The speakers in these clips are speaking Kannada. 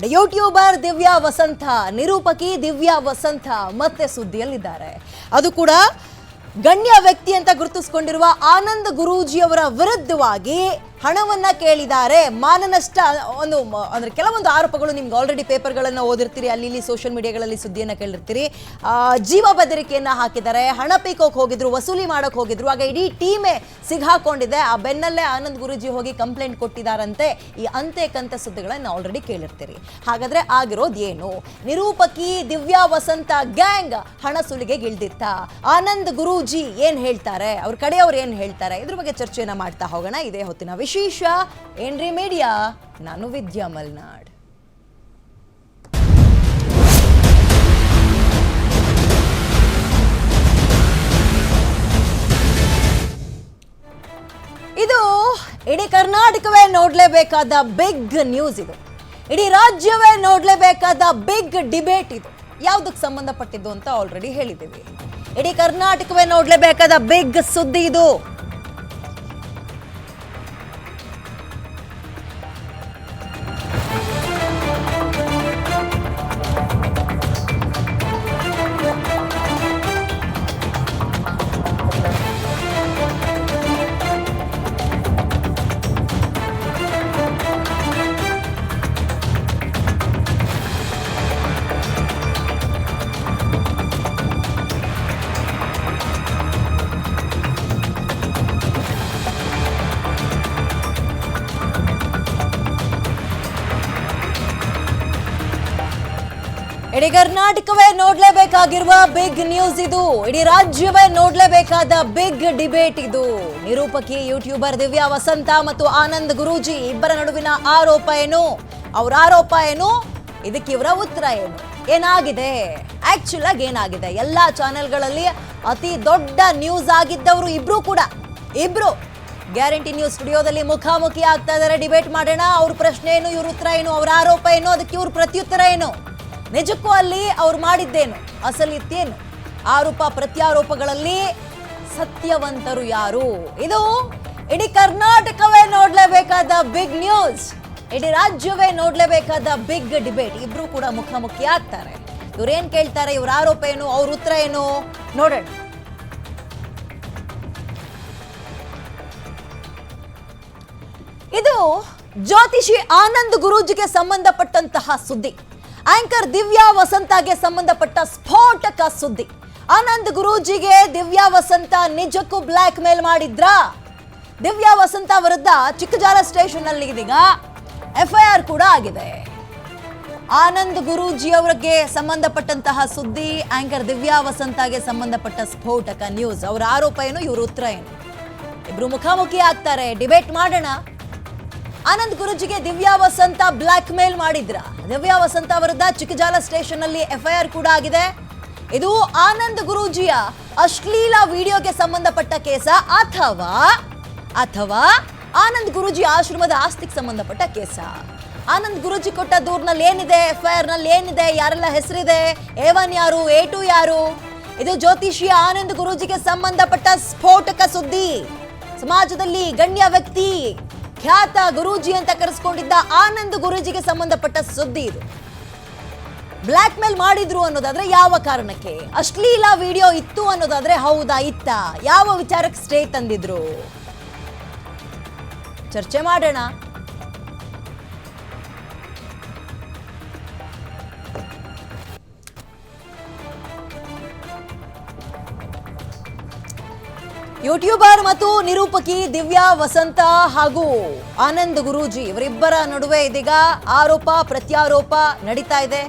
ಯೂಟ್ಯೂಬರ್ ದಿವ್ಯಾ ವಸಂತ ನಿರೂಪಕಿ ದಿವ್ಯಾ ವಸಂತ ಮತ್ತೆ ಸುದ್ದಿಯಲ್ಲಿದ್ದಾರೆ. ಅದು ಕೂಡ ಗಣ್ಯ ವ್ಯಕ್ತಿ ಅಂತ ಗುರುತಿಸಿಕೊಂಡಿರುವ ಆನಂದ್ ಗುರೂಜಿಯವರ ವಿರುದ್ಧವಾಗಿ ಹಣವನ್ನ ಕೇಳಿದ್ದಾರೆ. ಮಾನನಷ್ಟ ಅಂದ್ರೆ ಕೆಲವೊಂದು ಆರೋಪಗಳು ನಿಮ್ಗೆ ಆಲ್ರೆಡಿ ಪೇಪರ್ಗಳನ್ನು ಓದಿರ್ತೀರಿ, ಅಲ್ಲಿ ಇಲ್ಲಿ ಸೋಷಿಯಲ್ ಮೀಡಿಯಾಗಳಲ್ಲಿ ಸುದ್ದಿಯನ್ನು ಕೇಳಿರ್ತೀರಿ. ಜೀವ ಬೆದರಿಕೆಯನ್ನ ಹಾಕಿದ್ದಾರೆ, ಹಣ ಪೀಕೋಕ್ ಹೋಗಿದ್ರು, ವಸೂಲಿ ಮಾಡಕ್ ಹೋಗಿದ್ರು. ಆಗ ಇಡೀ ಟೀಮೇ ಸಿಗಾಕೊಂಡಿದೆ. ಆ ಬೆನ್ನಲ್ಲೇ ಆನಂದ್ ಗುರೂಜಿ ಹೋಗಿ ಕಂಪ್ಲೇಂಟ್ ಕೊಟ್ಟಿದ್ದಾರಂತೆ. ಈ ಅಂತೆ ಕಂತೆ ಸುದ್ದಿಗಳನ್ನ ಆಲ್ರೆಡಿ ಕೇಳಿರ್ತೀರಿ. ಹಾಗಾದ್ರೆ ಆಗಿರೋದು ಏನು? ನಿರೂಪಕಿ ದಿವ್ಯಾ ವಸಂತ ಗ್ಯಾಂಗ್ ಹಣ ಸುಲಿಗೆಗಿಳ್ದಿತ್ತ. ಆನಂದ್ ಗುರೂಜಿ ಏನ್ ಹೇಳ್ತಾರೆ, ಅವ್ರ ಕಡೆಯವ್ರು ಏನ್ ಹೇಳ್ತಾರೆ, ಇದ್ರ ಬಗ್ಗೆ ಚರ್ಚೆಯನ್ನ ಮಾಡ್ತಾ ಹೋಗೋಣ. ಇದೇ ಹೊತ್ತಿನ ವಿಶೇಷ ಏನ್ರಿ ಮೀಡಿಯಾ. ನಾನು ವಿದ್ಯಾ ಮಲ್ನಾಡ್. ಇದು ಇಡೀ ಕರ್ನಾಟಕವೇ ನೋಡ್ಲೇಬೇಕಾದ ಬಿಗ್ ನ್ಯೂಸ್. ಇದು ಇಡೀ ರಾಜ್ಯವೇ ನೋಡ್ಲೇಬೇಕಾದ ಬಿಗ್ ಡಿಬೇಟ್. ಇದು ಯಾವುದಕ್ಕೆ ಸಂಬಂಧಪಟ್ಟಿದ್ದು ಅಂತ ಆಲ್ರೆಡಿ ಹೇಳಿದ್ದೀವಿ. ಇಡೀ ಕರ್ನಾಟಕವೇ ನೋಡ್ಲೇಬೇಕಾದ ಬಿಗ್ ಸುದ್ದಿ ಇದು. ಇಡೀ ಕರ್ನಾಟಕವೇ ನೋಡ್ಲೇಬೇಕಾಗಿರುವ ಬಿಗ್ ನ್ಯೂಸ್ ಇದು. ಇಡೀ ರಾಜ್ಯವೇ ನೋಡ್ಲೇಬೇಕಾದ ಬಿಗ್ ಡಿಬೇಟ್ ಇದು. ನಿರೂಪಕಿ ಯೂಟ್ಯೂಬರ್ ದಿವ್ಯಾ ವಸಂತ ಮತ್ತು ಆನಂದ್ ಗುರೂಜಿ ಇಬ್ಬರ ನಡುವಿನ ಆರೋಪ ಏನು, ಅವರ ಆರೋಪ ಏನು, ಇದಕ್ಕೆ ಇವರ ಉತ್ತರ ಏನು, ಏನಾಗಿದೆ, ಆಕ್ಚುಲ್ ಆಗಿ ಏನಾಗಿದೆ. ಎಲ್ಲಾ ಚಾನೆಲ್ಗಳಲ್ಲಿ ಅತಿ ದೊಡ್ಡ ನ್ಯೂಸ್ ಆಗಿದ್ದವರು ಇಬ್ರು ಕೂಡ. ಇಬ್ರು ಗ್ಯಾರಂಟಿ ನ್ಯೂಸ್ ಸ್ಟುಡಿಯೋದಲ್ಲಿ ಮುಖಾಮುಖಿ ಆಗ್ತಾ ಇದ್ದಾರೆ. ಡಿಬೇಟ್ ಮಾಡೋಣ. ಅವ್ರ ಪ್ರಶ್ನೆ ಏನು, ಇವ್ರ ಉತ್ತರ ಏನು, ಅವರ ಆರೋಪ ಏನು, ಅದಕ್ಕೆ ಇವ್ರ ಪ್ರತ್ಯುತ್ತರ ಏನು, ನಿಜಕ್ಕೂ ಅಲ್ಲಿ ಅವ್ರು ಮಾಡಿದ್ದೇನು, ಅಸಲಿತ್ತೇನು, ಆರೋಪ ಪ್ರತ್ಯಾರೋಪಗಳಲ್ಲಿ ಸತ್ಯವಂತರು ಯಾರು. ಇದು ಇಡೀ ಕರ್ನಾಟಕವೇ ನೋಡ್ಲೇಬೇಕಾದ ಬಿಗ್ ನ್ಯೂಸ್. ಇಡೀ ರಾಜ್ಯವೇ ನೋಡ್ಲೇಬೇಕಾದ ಬಿಗ್ ಡಿಬೇಟ್. ಇಬ್ರು ಕೂಡ ಮುಖಾಮುಖಿ ಆಗ್ತಾರೆ. ಇವ್ರೇನ್ ಕೇಳ್ತಾರೆ, ಇವ್ರ ಆರೋಪ ಏನು, ಅವ್ರ ಉತ್ತರ ಏನು, ನೋಡೋಣ. ಇದು ಜ್ಯೋತಿಷಿ ಆನಂದ್ ಗುರೂಜಿಗೆ ಸಂಬಂಧಪಟ್ಟಂತಹ ಸುದ್ದಿ. ಆಂಕರ್ ದಿವ್ಯಾ ವಸಂತಗೆ ಸಂಬಂಧಪಟ್ಟ ಸ್ಫೋಟಕ ಸುದ್ದಿ. ಆನಂದ್ ಗುರೂಜಿಗೆ ದಿವ್ಯಾ ವಸಂತ ನಿಜಕ್ಕೂ ಬ್ಲಾಕ್ ಮೇಲ್ ಮಾಡಿದ್ರಾ? ದಿವ್ಯಾ ವಸಂತ ವಿರುದ್ಧ ಚಿಕ್ಕಜಾಲ ಸ್ಟೇಷನ್ ಅಲ್ಲಿ ಇದೀಗ FIR ಕೂಡ ಆಗಿದೆ. ಆನಂದ್ ಗುರೂಜಿ ಅವರಿಗೆ ಸಂಬಂಧಪಟ್ಟಂತಹ ಸುದ್ದಿ, ಆಂಕರ್ ದಿವ್ಯಾ ವಸಂತಗೆ ಸಂಬಂಧಪಟ್ಟ ಸ್ಫೋಟಕ ನ್ಯೂಸ್. ಅವರ ಆರೋಪ ಏನು, ಇವ್ರ ಉತ್ತರ ಏನು, ಇಬ್ರು ಮುಖಾಮುಖಿ ಆಗ್ತಾರೆ. ಡಿಬೇಟ್ ಮಾಡೋಣ. ಆನಂದ್ ಗುರೂಜಿಗೆ ದಿವ್ಯಾ ವಸಂತ ಬ್ಲಾಕ್ ಮೇಲ್ ಮಾಡಿದ್ರ? ದಿವ್ಯಾ ವಸಂತ ವಿರುದ್ಧ ಚಿಕ್ಕಜಾಲ ಸ್ಟೇಷನ್ ಅಲ್ಲಿ FIR ಕೂಡ ಆಗಿದೆ. ಇದು ಆನಂದ್ ಗುರೂಜಿಯ ಅಶ್ಲೀಲ ವಿಡಿಯೋಗೆ ಸಂಬಂಧಪಟ್ಟ ಕೇಸ ಅಥವಾ ಆನಂದ್ ಗುರೂಜಿ ಆಶ್ರಮದ ಆಸ್ತಿಗೆ ಸಂಬಂಧಪಟ್ಟ ಕೇಸ? ಆನಂದ್ ಗುರೂಜಿ ಕೊಟ್ಟ ದೂರಿನಲ್ಲಿ ಏನಿದೆ, FIR ನಲ್ಲಿ ಏನಿದೆ, ಯಾರೆಲ್ಲ ಹೆಸರಿದೆ, A1 ಯಾರು, A2 ಯಾರು? ಇದು ಜ್ಯೋತಿಷಿಯ ಆನಂದ್ ಗುರೂಜಿಗೆ ಸಂಬಂಧಪಟ್ಟ ಸ್ಫೋಟಕ ಸುದ್ದಿ. ಸಮಾಜದಲ್ಲಿ ಗಣ್ಯ ವ್ಯಕ್ತಿ, ಖ್ಯಾತ ಗುರೂಜಿ ಅಂತ ಕರೆಸ್ಕೊಂಡಿದ್ದ ಆನಂದ್ ಗುರೂಜಿಗೆ ಸಂಬಂಧಪಟ್ಟ ಸುದ್ದಿ ಇದು. ಬ್ಲಾಕ್ ಮೇಲ್ ಮಾಡಿದ್ರು ಅನ್ನೋದಾದ್ರೆ ಯಾವ ಕಾರಣಕ್ಕೆ? ಅಶ್ಲೀಲ ವಿಡಿಯೋ ಇತ್ತು ಅನ್ನೋದಾದ್ರೆ ಹೌದಾ, ಇತ್ತ? ಯಾವ ವಿಚಾರಕ್ಕೆ ಸ್ಟೇ ತಂದಿದ್ರು? ಚರ್ಚೆ ಮಾಡೋಣ. ಯೂಟ್ಯೂಬರ್ ಮತ್ತು ನಿರೂಪಕಿ ದಿವ್ಯಾ ವಸಂತ ಹಾಗೂ ಆನಂದ್ ಗುರೂಜಿ ಇವರಿಬ್ಬರ ನಡುವೆ ಇದೀಗ ಆರೋಪ ಪ್ರತ್ಯಾರೋಪ ನಡೀತಾ ಇದೆ.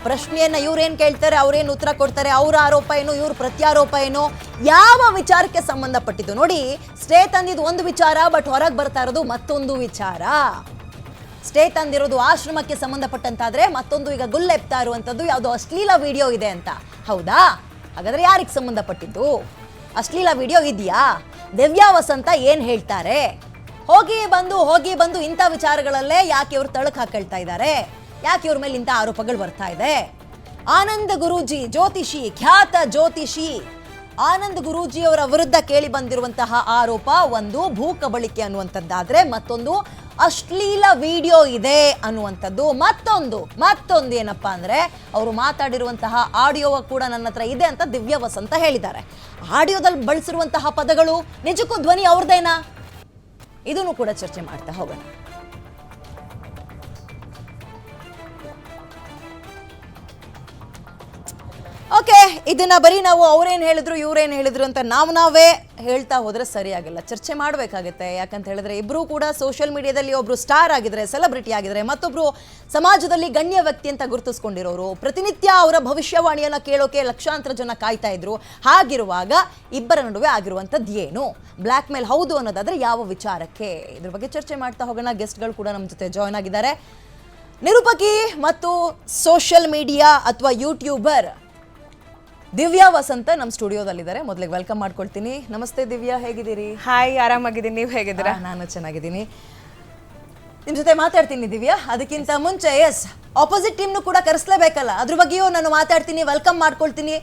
ಪ್ರಶ್ನೆಯನ್ನ ಇವ್ರೇನ್ ಕೇಳ್ತಾರೆ, ಅವ್ರೇನ್ ಉತ್ತರ ಕೊಡ್ತಾರೆ, ಅವ್ರ ಆರೋಪ ಏನು, ಇವ್ರ ಪ್ರತ್ಯಾರೋಪ ಏನು, ಯಾವ ವಿಚಾರಕ್ಕೆ ಸಂಬಂಧಪಟ್ಟಿದ್ದು? ನೋಡಿ, ಸ್ಟೇ ತಂದಿದ್ದು ಒಂದು ವಿಚಾರ, ಬಟ್ ಹೊರಗೆ ಬರ್ತಾ ಇರೋದು ಮತ್ತೊಂದು ವಿಚಾರ. ಸ್ಟೇ ತಂದಿರೋದು ಆಶ್ರಮಕ್ಕೆ ಸಂಬಂಧಪಟ್ಟಂತಾದ್ರೆ ಮತ್ತೊಂದು ಈಗ ಗುಲ್ಲೆಪ್ತಾ ಇರುವಂತದ್ದು ಯಾವುದೋ ಅಶ್ಲೀಲ ವಿಡಿಯೋ ಇದೆ ಅಂತ. ಹೌದಾ? ಹಾಗಾದ್ರೆ ಯಾರಿಗೆ ಸಂಬಂಧಪಟ್ಟಿದ್ದು? ಅಶ್ಲೀಲ ವಿಡಿಯೋ ಇದೆಯಾ? ದಿವ್ಯಾ ವಸಂತ ಏನ್ ಹೇಳ್ತಾರೆ? ಹೋಗಿ ಬಂದು ಇಂಥ ವಿಚಾರಗಳಲ್ಲೇ ಯಾಕೆ ಇವ್ರು ತಳಕ್ ಹಾಕೊಳ್ತಾ ಇದ್ದಾರೆ? ಯಾಕೆ ಇವ್ರ ಮೇಲೆ ಇಂಥ ಆರೋಪಗಳು ಬರ್ತಾ ಇದೆ? ಆನಂದ್ ಗುರೂಜಿ ಜ್ಯೋತಿಷಿ, ಖ್ಯಾತ ಜ್ಯೋತಿಷಿ ಆನಂದ್ ಗುರೂಜಿ ಅವರ ವಿರುದ್ಧ ಕೇಳಿ ಬಂದಿರುವಂತಹ ಆರೋಪ ಒಂದು ಭೂ ಕಬಳಿಕೆ ಅನ್ನುವಂಥದ್ದಾದ್ರೆ, ಮತ್ತೊಂದು ಅಶ್ಲೀಲ ವಿಡಿಯೋ ಇದೆ ಅನ್ನುವಂಥದ್ದು. ಮತ್ತೊಂದು ಏನಪ್ಪಾ ಅಂದ್ರೆ, ಅವರು ಮಾತಾಡಿರುವಂತಹ ಆಡಿಯೋ ಕೂಡ ನನ್ನ ಹತ್ರ ಇದೆ ಅಂತ ದಿವ್ಯಾ ವಸಂತ ಹೇಳಿದ್ದಾರೆ. ಆಡಿಯೋದಲ್ಲಿ ಬಳಸಿರುವಂತಹ ಪದಗಳು ನಿಜಕ್ಕೂ ಧ್ವನಿ ಅವ್ರದೇನಾ? ಇದನ್ನು ಕೂಡ ಚರ್ಚೆ ಮಾಡ್ತಾ ಹೋಗೋಣ. ಓಕೆ, ಇದನ್ನ ಬರೀ ನಾವು ಅವ್ರೇನು ಹೇಳಿದ್ರು ಇವ್ರೇನು ಹೇಳಿದ್ರು ಅಂತ ನಾವೇ ಹೇಳ್ತಾ ಹೋದ್ರೆ ಸರಿಯಾಗಿಲ್ಲ. ಚರ್ಚೆ ಮಾಡಬೇಕಾಗುತ್ತೆ. ಯಾಕಂತ ಹೇಳಿದ್ರೆ ಇಬ್ರು ಕೂಡ ಸೋಷಿಯಲ್ ಮೀಡಿಯಾದಲ್ಲಿ ಒಬ್ರು ಸ್ಟಾರ್ ಆಗಿದ್ರೆ, ಸೆಲೆಬ್ರಿಟಿ ಆಗಿದ್ರೆ, ಮತ್ತೊಬ್ರು ಸಮಾಜದಲ್ಲಿ ಗಣ್ಯ ವ್ಯಕ್ತಿ ಅಂತ ಗುರುತಿಸ್ಕೊಂಡಿರೋರು. ಪ್ರತಿನಿತ್ಯ ಅವರ ಭವಿಷ್ಯವಾಣಿಯನ್ನ ಕೇಳೋಕೆ ಲಕ್ಷಾಂತರ ಜನ ಕಾಯ್ತಾ ಇದ್ರು. ಹಾಗಿರುವಾಗ ಇಬ್ಬರ ನಡುವೆ ಆಗಿರುವಂಥದ್ದು ಏನು? ಬ್ಲ್ಯಾಕ್ ಮೇಲ್ ಹೌದು ಅನ್ನೋದಾದ್ರೆ ಯಾವ ವಿಚಾರಕ್ಕೆ? ಇದ್ರ ಬಗ್ಗೆ ಚರ್ಚೆ ಮಾಡ್ತಾ ಹೋಗೋಣ. ಗೆಸ್ಟ್ಗಳು ಕೂಡ ನಮ್ಮ ಜೊತೆ ಜಾಯ್ನ್ ಆಗಿದ್ದಾರೆ. ನಿರೂಪಕಿ ಮತ್ತು ಸೋಷಿಯಲ್ ಮೀಡಿಯಾ ಅಥವಾ ಯೂಟ್ಯೂಬರ್ ದಿವ್ಯಾ ವಸಂತ ನಮ್ಮ ಸ್ಟುಡಿಯೋದಲ್ಲಿದ್ದಾರೆ. ಮೊದಲಿಗೆ ವೆಲ್ಕಮ್ ಮಾಡ್ಕೊಳ್ತೀನಿ. ನಮಸ್ತೆ ದಿವ್ಯಾ, ಹೇಗಿದ್ದೀರಿ? ಹಾಯ್, ಆರಾಮಾಗಿದ್ದೀನಿ. ನೀವು ಹೇಗಿದ್ದೀರಾ? ನಾನು ಚೆನ್ನಾಗಿದ್ದೀನಿ. ನಿಮ್ಮ ಜೊತೆ ಮಾತಾಡ್ತೀನಿ ದಿವ್ಯಾ. ಅದಕ್ಕಿಂತ ಮುಂಚೆ ಆಪೋಸಿಟ್ ಟೀಮ್ನು ಕೂಡ ಕರೆಸಲೇಬೇಕಲ್ಲ, ಅದ್ರ ಬಗ್ಗೆಯೂ ನಾನು ಮಾತಾಡ್ತೀನಿ, ವೆಲ್ಕಮ್ ಮಾಡ್ಕೊಳ್ತೀನಿ.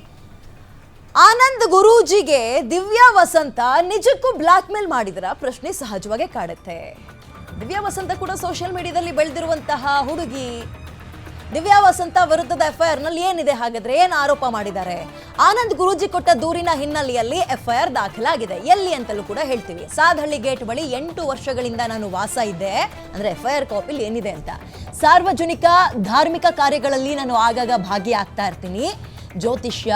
ಆನಂದ್ ಗುರೂಜಿಗೆ ದಿವ್ಯಾ ವಸಂತ ನಿಜಕ್ಕೂ ಬ್ಲ್ಯಾಕ್ ಮೇಲ್ ಮಾಡಿದ್ರ ಪ್ರಶ್ನೆ ಸಹಜವಾಗಿ ಕಾಡುತ್ತೆ. ದಿವ್ಯಾ ವಸಂತ ಕೂಡ ಸೋಷಿಯಲ್ ಮೀಡಿಯಾದಲ್ಲಿ ಬೆಳೆದಿರುವಂತಹ ಹುಡುಗಿ. ದಿವ್ಯಾ ವಸಂತ ವಿರುದ್ಧದ ಎಫ್ಐಆರ್ ನಲ್ಲಿ ಏನಿದೆ ಹಾಗಾದ್ರೆ? ಏನು ಆರೋಪ ಮಾಡಿದ್ದಾರೆ? ಆನಂದ್ ಗುರೂಜಿ ಕೊಟ್ಟ ದೂರಿನ ಹಿನ್ನೆಲೆಯಲ್ಲಿ ಎಫ್ಐಆರ್ ದಾಖಲಾಗಿದೆ. ಎಲ್ಲಿ ಅಂತಲೂ ಕೂಡ ಹೇಳ್ತೀವಿ. ಸಾದಹಳ್ಳಿ ಗೇಟ್ ಬಳಿ 8 ವರ್ಷಗಳಿಂದ ನಾನು ವಾಸ ಇದ್ದೆ ಅಂದ್ರೆ ಎಫ್ಐಆರ್ ಕಾಪಿಲಿ ಏನಿದೆ ಅಂತ. ಸಾರ್ವಜನಿಕ ಧಾರ್ಮಿಕ ಕಾರ್ಯಗಳಲ್ಲಿ ನಾನು ಆಗಾಗ ಭಾಗಿಯಾಗ್ತಾ ಇರ್ತೀನಿ. ಜ್ಯೋತಿಷ್ಯ,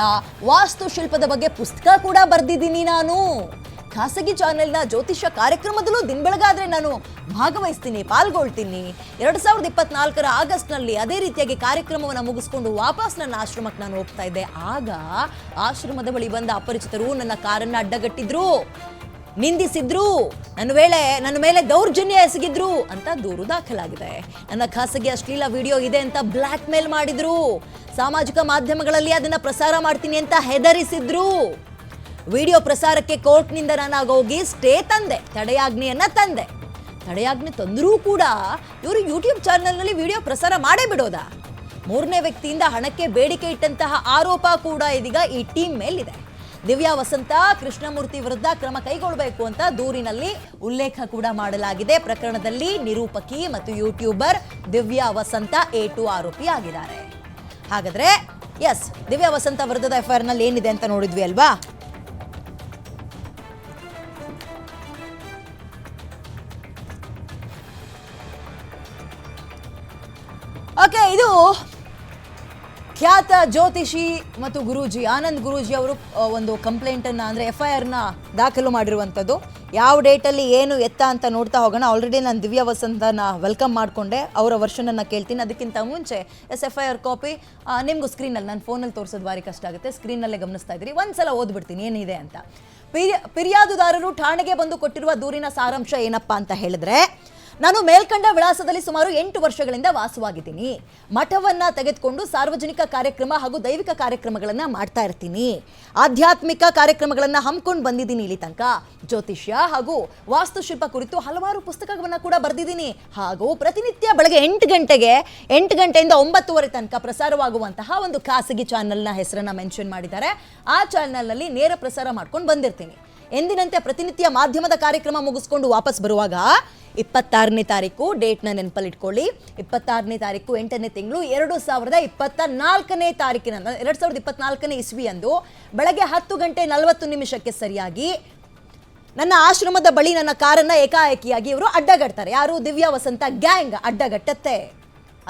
ವಾಸ್ತುಶಿಲ್ಪದ ಬಗ್ಗೆ ಪುಸ್ತಕ ಕೂಡ ಬರೆದಿದ್ದೀನಿ ನಾನು. ಖಾಸಗಿ ಚಾನೆಲ್ನ ಜ್ಯೋತಿಷ್ಯ ಕಾರ್ಯಕ್ರಮದಲ್ಲೂ ದಿನ ಬೆಳಗಾದ್ರೆ ನಾನು ಭಾಗವಹಿಸ್ತೀನಿ, ಪಾಲ್ಗೊಳ್ತೀನಿ. 2024 ಆಗಸ್ಟ್ನಲ್ಲಿ ಅದೇ ರೀತಿಯಾಗಿ ಕಾರ್ಯಕ್ರಮವನ್ನು ಮುಗಿಸ್ಕೊಂಡು ವಾಪಸ್ ನನ್ನ ಆಶ್ರಮಕ್ಕೆ ನಾನು ಹೋಗ್ತಾ ಇದ್ದೆ. ಆಗ ಆಶ್ರಮದ ಬಳಿ ಬಂದ ಅಪರಿಚಿತರು ನನ್ನ ಕಾರನ್ನು ಅಡ್ಡಗಟ್ಟಿದ್ರು, ನಿಂದಿಸಿದ್ರು, ನನ್ನ ಮೇಲೆ ದೌರ್ಜನ್ಯ ಎಸಗಿದ್ರು ಅಂತ ದೂರು ದಾಖಲಾಗಿದೆ. ನನ್ನ ಖಾಸಗಿ ಅಶ್ಲೀಲ ವಿಡಿಯೋ ಇದೆ ಅಂತ ಬ್ಲ್ಯಾಕ್ ಮೇಲ್ ಮಾಡಿದ್ರು. ಸಾಮಾಜಿಕ ಮಾಧ್ಯಮಗಳಲ್ಲಿ ಅದನ್ನ ಪ್ರಸಾರ ಮಾಡ್ತೀನಿ ಅಂತ ಹೆದರಿಸಿದ್ರು. ವಿಡಿಯೋ ಪ್ರಸಾರಕ್ಕೆ ಕೋರ್ಟ್ನಿಂದ ನಾನು ಹೋಗಿ ಸ್ಟೇ ತಂದೆ, ತಡೆಯಾಜ್ಞೆಯನ್ನ ತಂದೆ. ತಡೆಯಾಜ್ಞೆ ತಂದರೂ ಕೂಡ ಇವರು ಯೂಟ್ಯೂಬ್ ಚಾನೆಲ್ನಲ್ಲಿ ವಿಡಿಯೋ ಪ್ರಸಾರ ಮಾಡೇ ಬಿಡೋದಾ? 3ನೇ ವ್ಯಕ್ತಿಯಿಂದ ಹಣಕ್ಕೆ ಬೇಡಿಕೆ ಇಟ್ಟಂತಹ ಆರೋಪ ಕೂಡ ಇದೀಗ ಈ ಟೀಮ್ ಮೇಲಿದೆ. ದಿವ್ಯಾ ವಸಂತ ಕೃಷ್ಣಮೂರ್ತಿ ವಿರುದ್ಧ ಕ್ರಮ ಕೈಗೊಳ್ಳಬೇಕು ಅಂತ ದೂರಿನಲ್ಲಿ ಉಲ್ಲೇಖ ಕೂಡ ಮಾಡಲಾಗಿದೆ. ಪ್ರಕರಣದಲ್ಲಿ ನಿರೂಪಕಿ ಮತ್ತು ಯೂಟ್ಯೂಬರ್ ದಿವ್ಯಾ ವಸಂತ A2 ಆರೋಪಿ ಆಗಿದ್ದಾರೆ. ಹಾಗಾದ್ರೆ ದಿವ್ಯಾ ವಸಂತ ವಿರುದ್ಧದ ಎಫ್ಐಆರ್ ನಲ್ಲಿ ಏನಿದೆ ಅಂತ ನೋಡಿದ್ವಿ ಅಲ್ವಾ? ಓಕೆ, ಇದು ಖ್ಯಾತ ಜ್ಯೋತಿಷಿ ಮತ್ತು ಗುರೂಜಿ ಆನಂದ್ ಗುರೂಜಿ ಅವರು ಒಂದು ಕಂಪ್ಲೇಂಟನ್ನು ಅಂದರೆ ಎಫ್ಐಆರ್ನ ದಾಖಲು ಮಾಡಿರುವಂಥದ್ದು. ಯಾವ ಡೇಟಲ್ಲಿ ಏನು ಎತ್ತ ಅಂತ ನೋಡ್ತಾ ಹೋಗೋಣ. ಆಲ್ರೆಡಿ ನಾನು ದಿವ್ಯಾ ವಸಂತನ ವೆಲ್ಕಮ್ ಮಾಡಿಕೊಂಡೆ, ಅವರ ವರ್ಷನನ್ನು ಕೇಳ್ತೀನಿ. ಅದಕ್ಕಿಂತ ಮುಂಚೆ ಎಫ್ಐಆರ್ ಕಾಪಿ ನಿಮಗೂ ಸ್ಕ್ರೀನಲ್ಲಿ, ನಾನು ಫೋನಲ್ಲಿ ತೋರಿಸೋದು ಭಾರಿ ಕಷ್ಟ ಆಗುತ್ತೆ, ಸ್ಕ್ರೀನಲ್ಲೇ ಗಮನಿಸ್ತಾ ಇದ್ದೀರಿ. ಒಂದ್ಸಲ ಓದ್ಬಿಡ್ತೀನಿ ಏನಿದೆ ಅಂತ. ಫಿರ್ಯಾದುದಾರರು ಠಾಣೆಗೆ ಬಂದು ಕೊಟ್ಟಿರುವ ದೂರಿನ ಸಾರಾಂಶ ಏನಪ್ಪಾ ಅಂತ ಹೇಳಿದ್ರೆ, ನಾನು ಮೇಲ್ಕಂಡ ವಿಳಾಸದಲ್ಲಿ ಸುಮಾರು 8 ವರ್ಷಗಳಿಂದ ವಾಸವಾಗಿದ್ದೀನಿ. ಮಠವನ್ನ ತೆಗೆದುಕೊಂಡು ಸಾರ್ವಜನಿಕ ಕಾರ್ಯಕ್ರಮ ಹಾಗೂ ದೈವಿಕ ಕಾರ್ಯಕ್ರಮಗಳನ್ನ ಮಾಡ್ತಾ ಇರ್ತೀನಿ. ಆಧ್ಯಾತ್ಮಿಕ ಕಾರ್ಯಕ್ರಮಗಳನ್ನ ಹಮ್ಮಿಕೊಂಡು ಬಂದಿದ್ದೀನಿ ಇಲ್ಲಿ ತನಕ. ಜ್ಯೋತಿಷ್ಯ ಹಾಗೂ ವಾಸ್ತುಶಿಲ್ಪ ಕುರಿತು ಹಲವಾರು ಪುಸ್ತಕಗಳನ್ನ ಕೂಡ ಬರೆದಿದ್ದೀನಿ. ಹಾಗೂ ಪ್ರತಿನಿತ್ಯ ಬೆಳಗ್ಗೆ 8 ಗಂಟೆಯಿಂದ 9:30 ತನಕ ಪ್ರಸಾರವಾಗುವಂತಹ ಒಂದು ಖಾಸಗಿ ಚಾನೆಲ್ನ ಹೆಸರನ್ನ ಮೆನ್ಷನ್ ಮಾಡಿದ್ದಾರೆ. ಆ ಚಾನೆಲ್ನಲ್ಲಿ ನೇರ ಪ್ರಸಾರ ಮಾಡ್ಕೊಂಡು ಬಂದಿರ್ತೀನಿ. ಎಂದಿನಂತೆ ಪ್ರತಿನಿತ್ಯ ಮಾಧ್ಯಮದ ಕಾರ್ಯಕ್ರಮ ಮುಗಿಸ್ಕೊಂಡು ವಾಪಸ್ ಬರುವಾಗ 26ನೇ ತಾರೀಕು, ಡೇಟ್ನ ನೆನಪಲ್ಲಿಟ್ಕೊಳ್ಳಿ, 26ನೇ ತಾರೀಕು 8ನೇ ತಿಂಗಳು 2024ನೇ ತಾರೀಕಿನ 2024ನೇ ಇಸ್ವಿಯಂದು ಬೆಳಗ್ಗೆ 10:40 ಸರಿಯಾಗಿ ನನ್ನ ಆಶ್ರಮದ ಬಳಿ ನನ್ನ ಕಾರನ್ನ ಏಕಾಏಕಿಯಾಗಿ ಇವರು ಅಡ್ಡಗಟ್ತಾರೆ. ಯಾರು? ದಿವ್ಯಾ ವಸಂತ ಗ್ಯಾಂಗ್ ಅಡ್ಡಗಟ್ಟತ್ತೆ.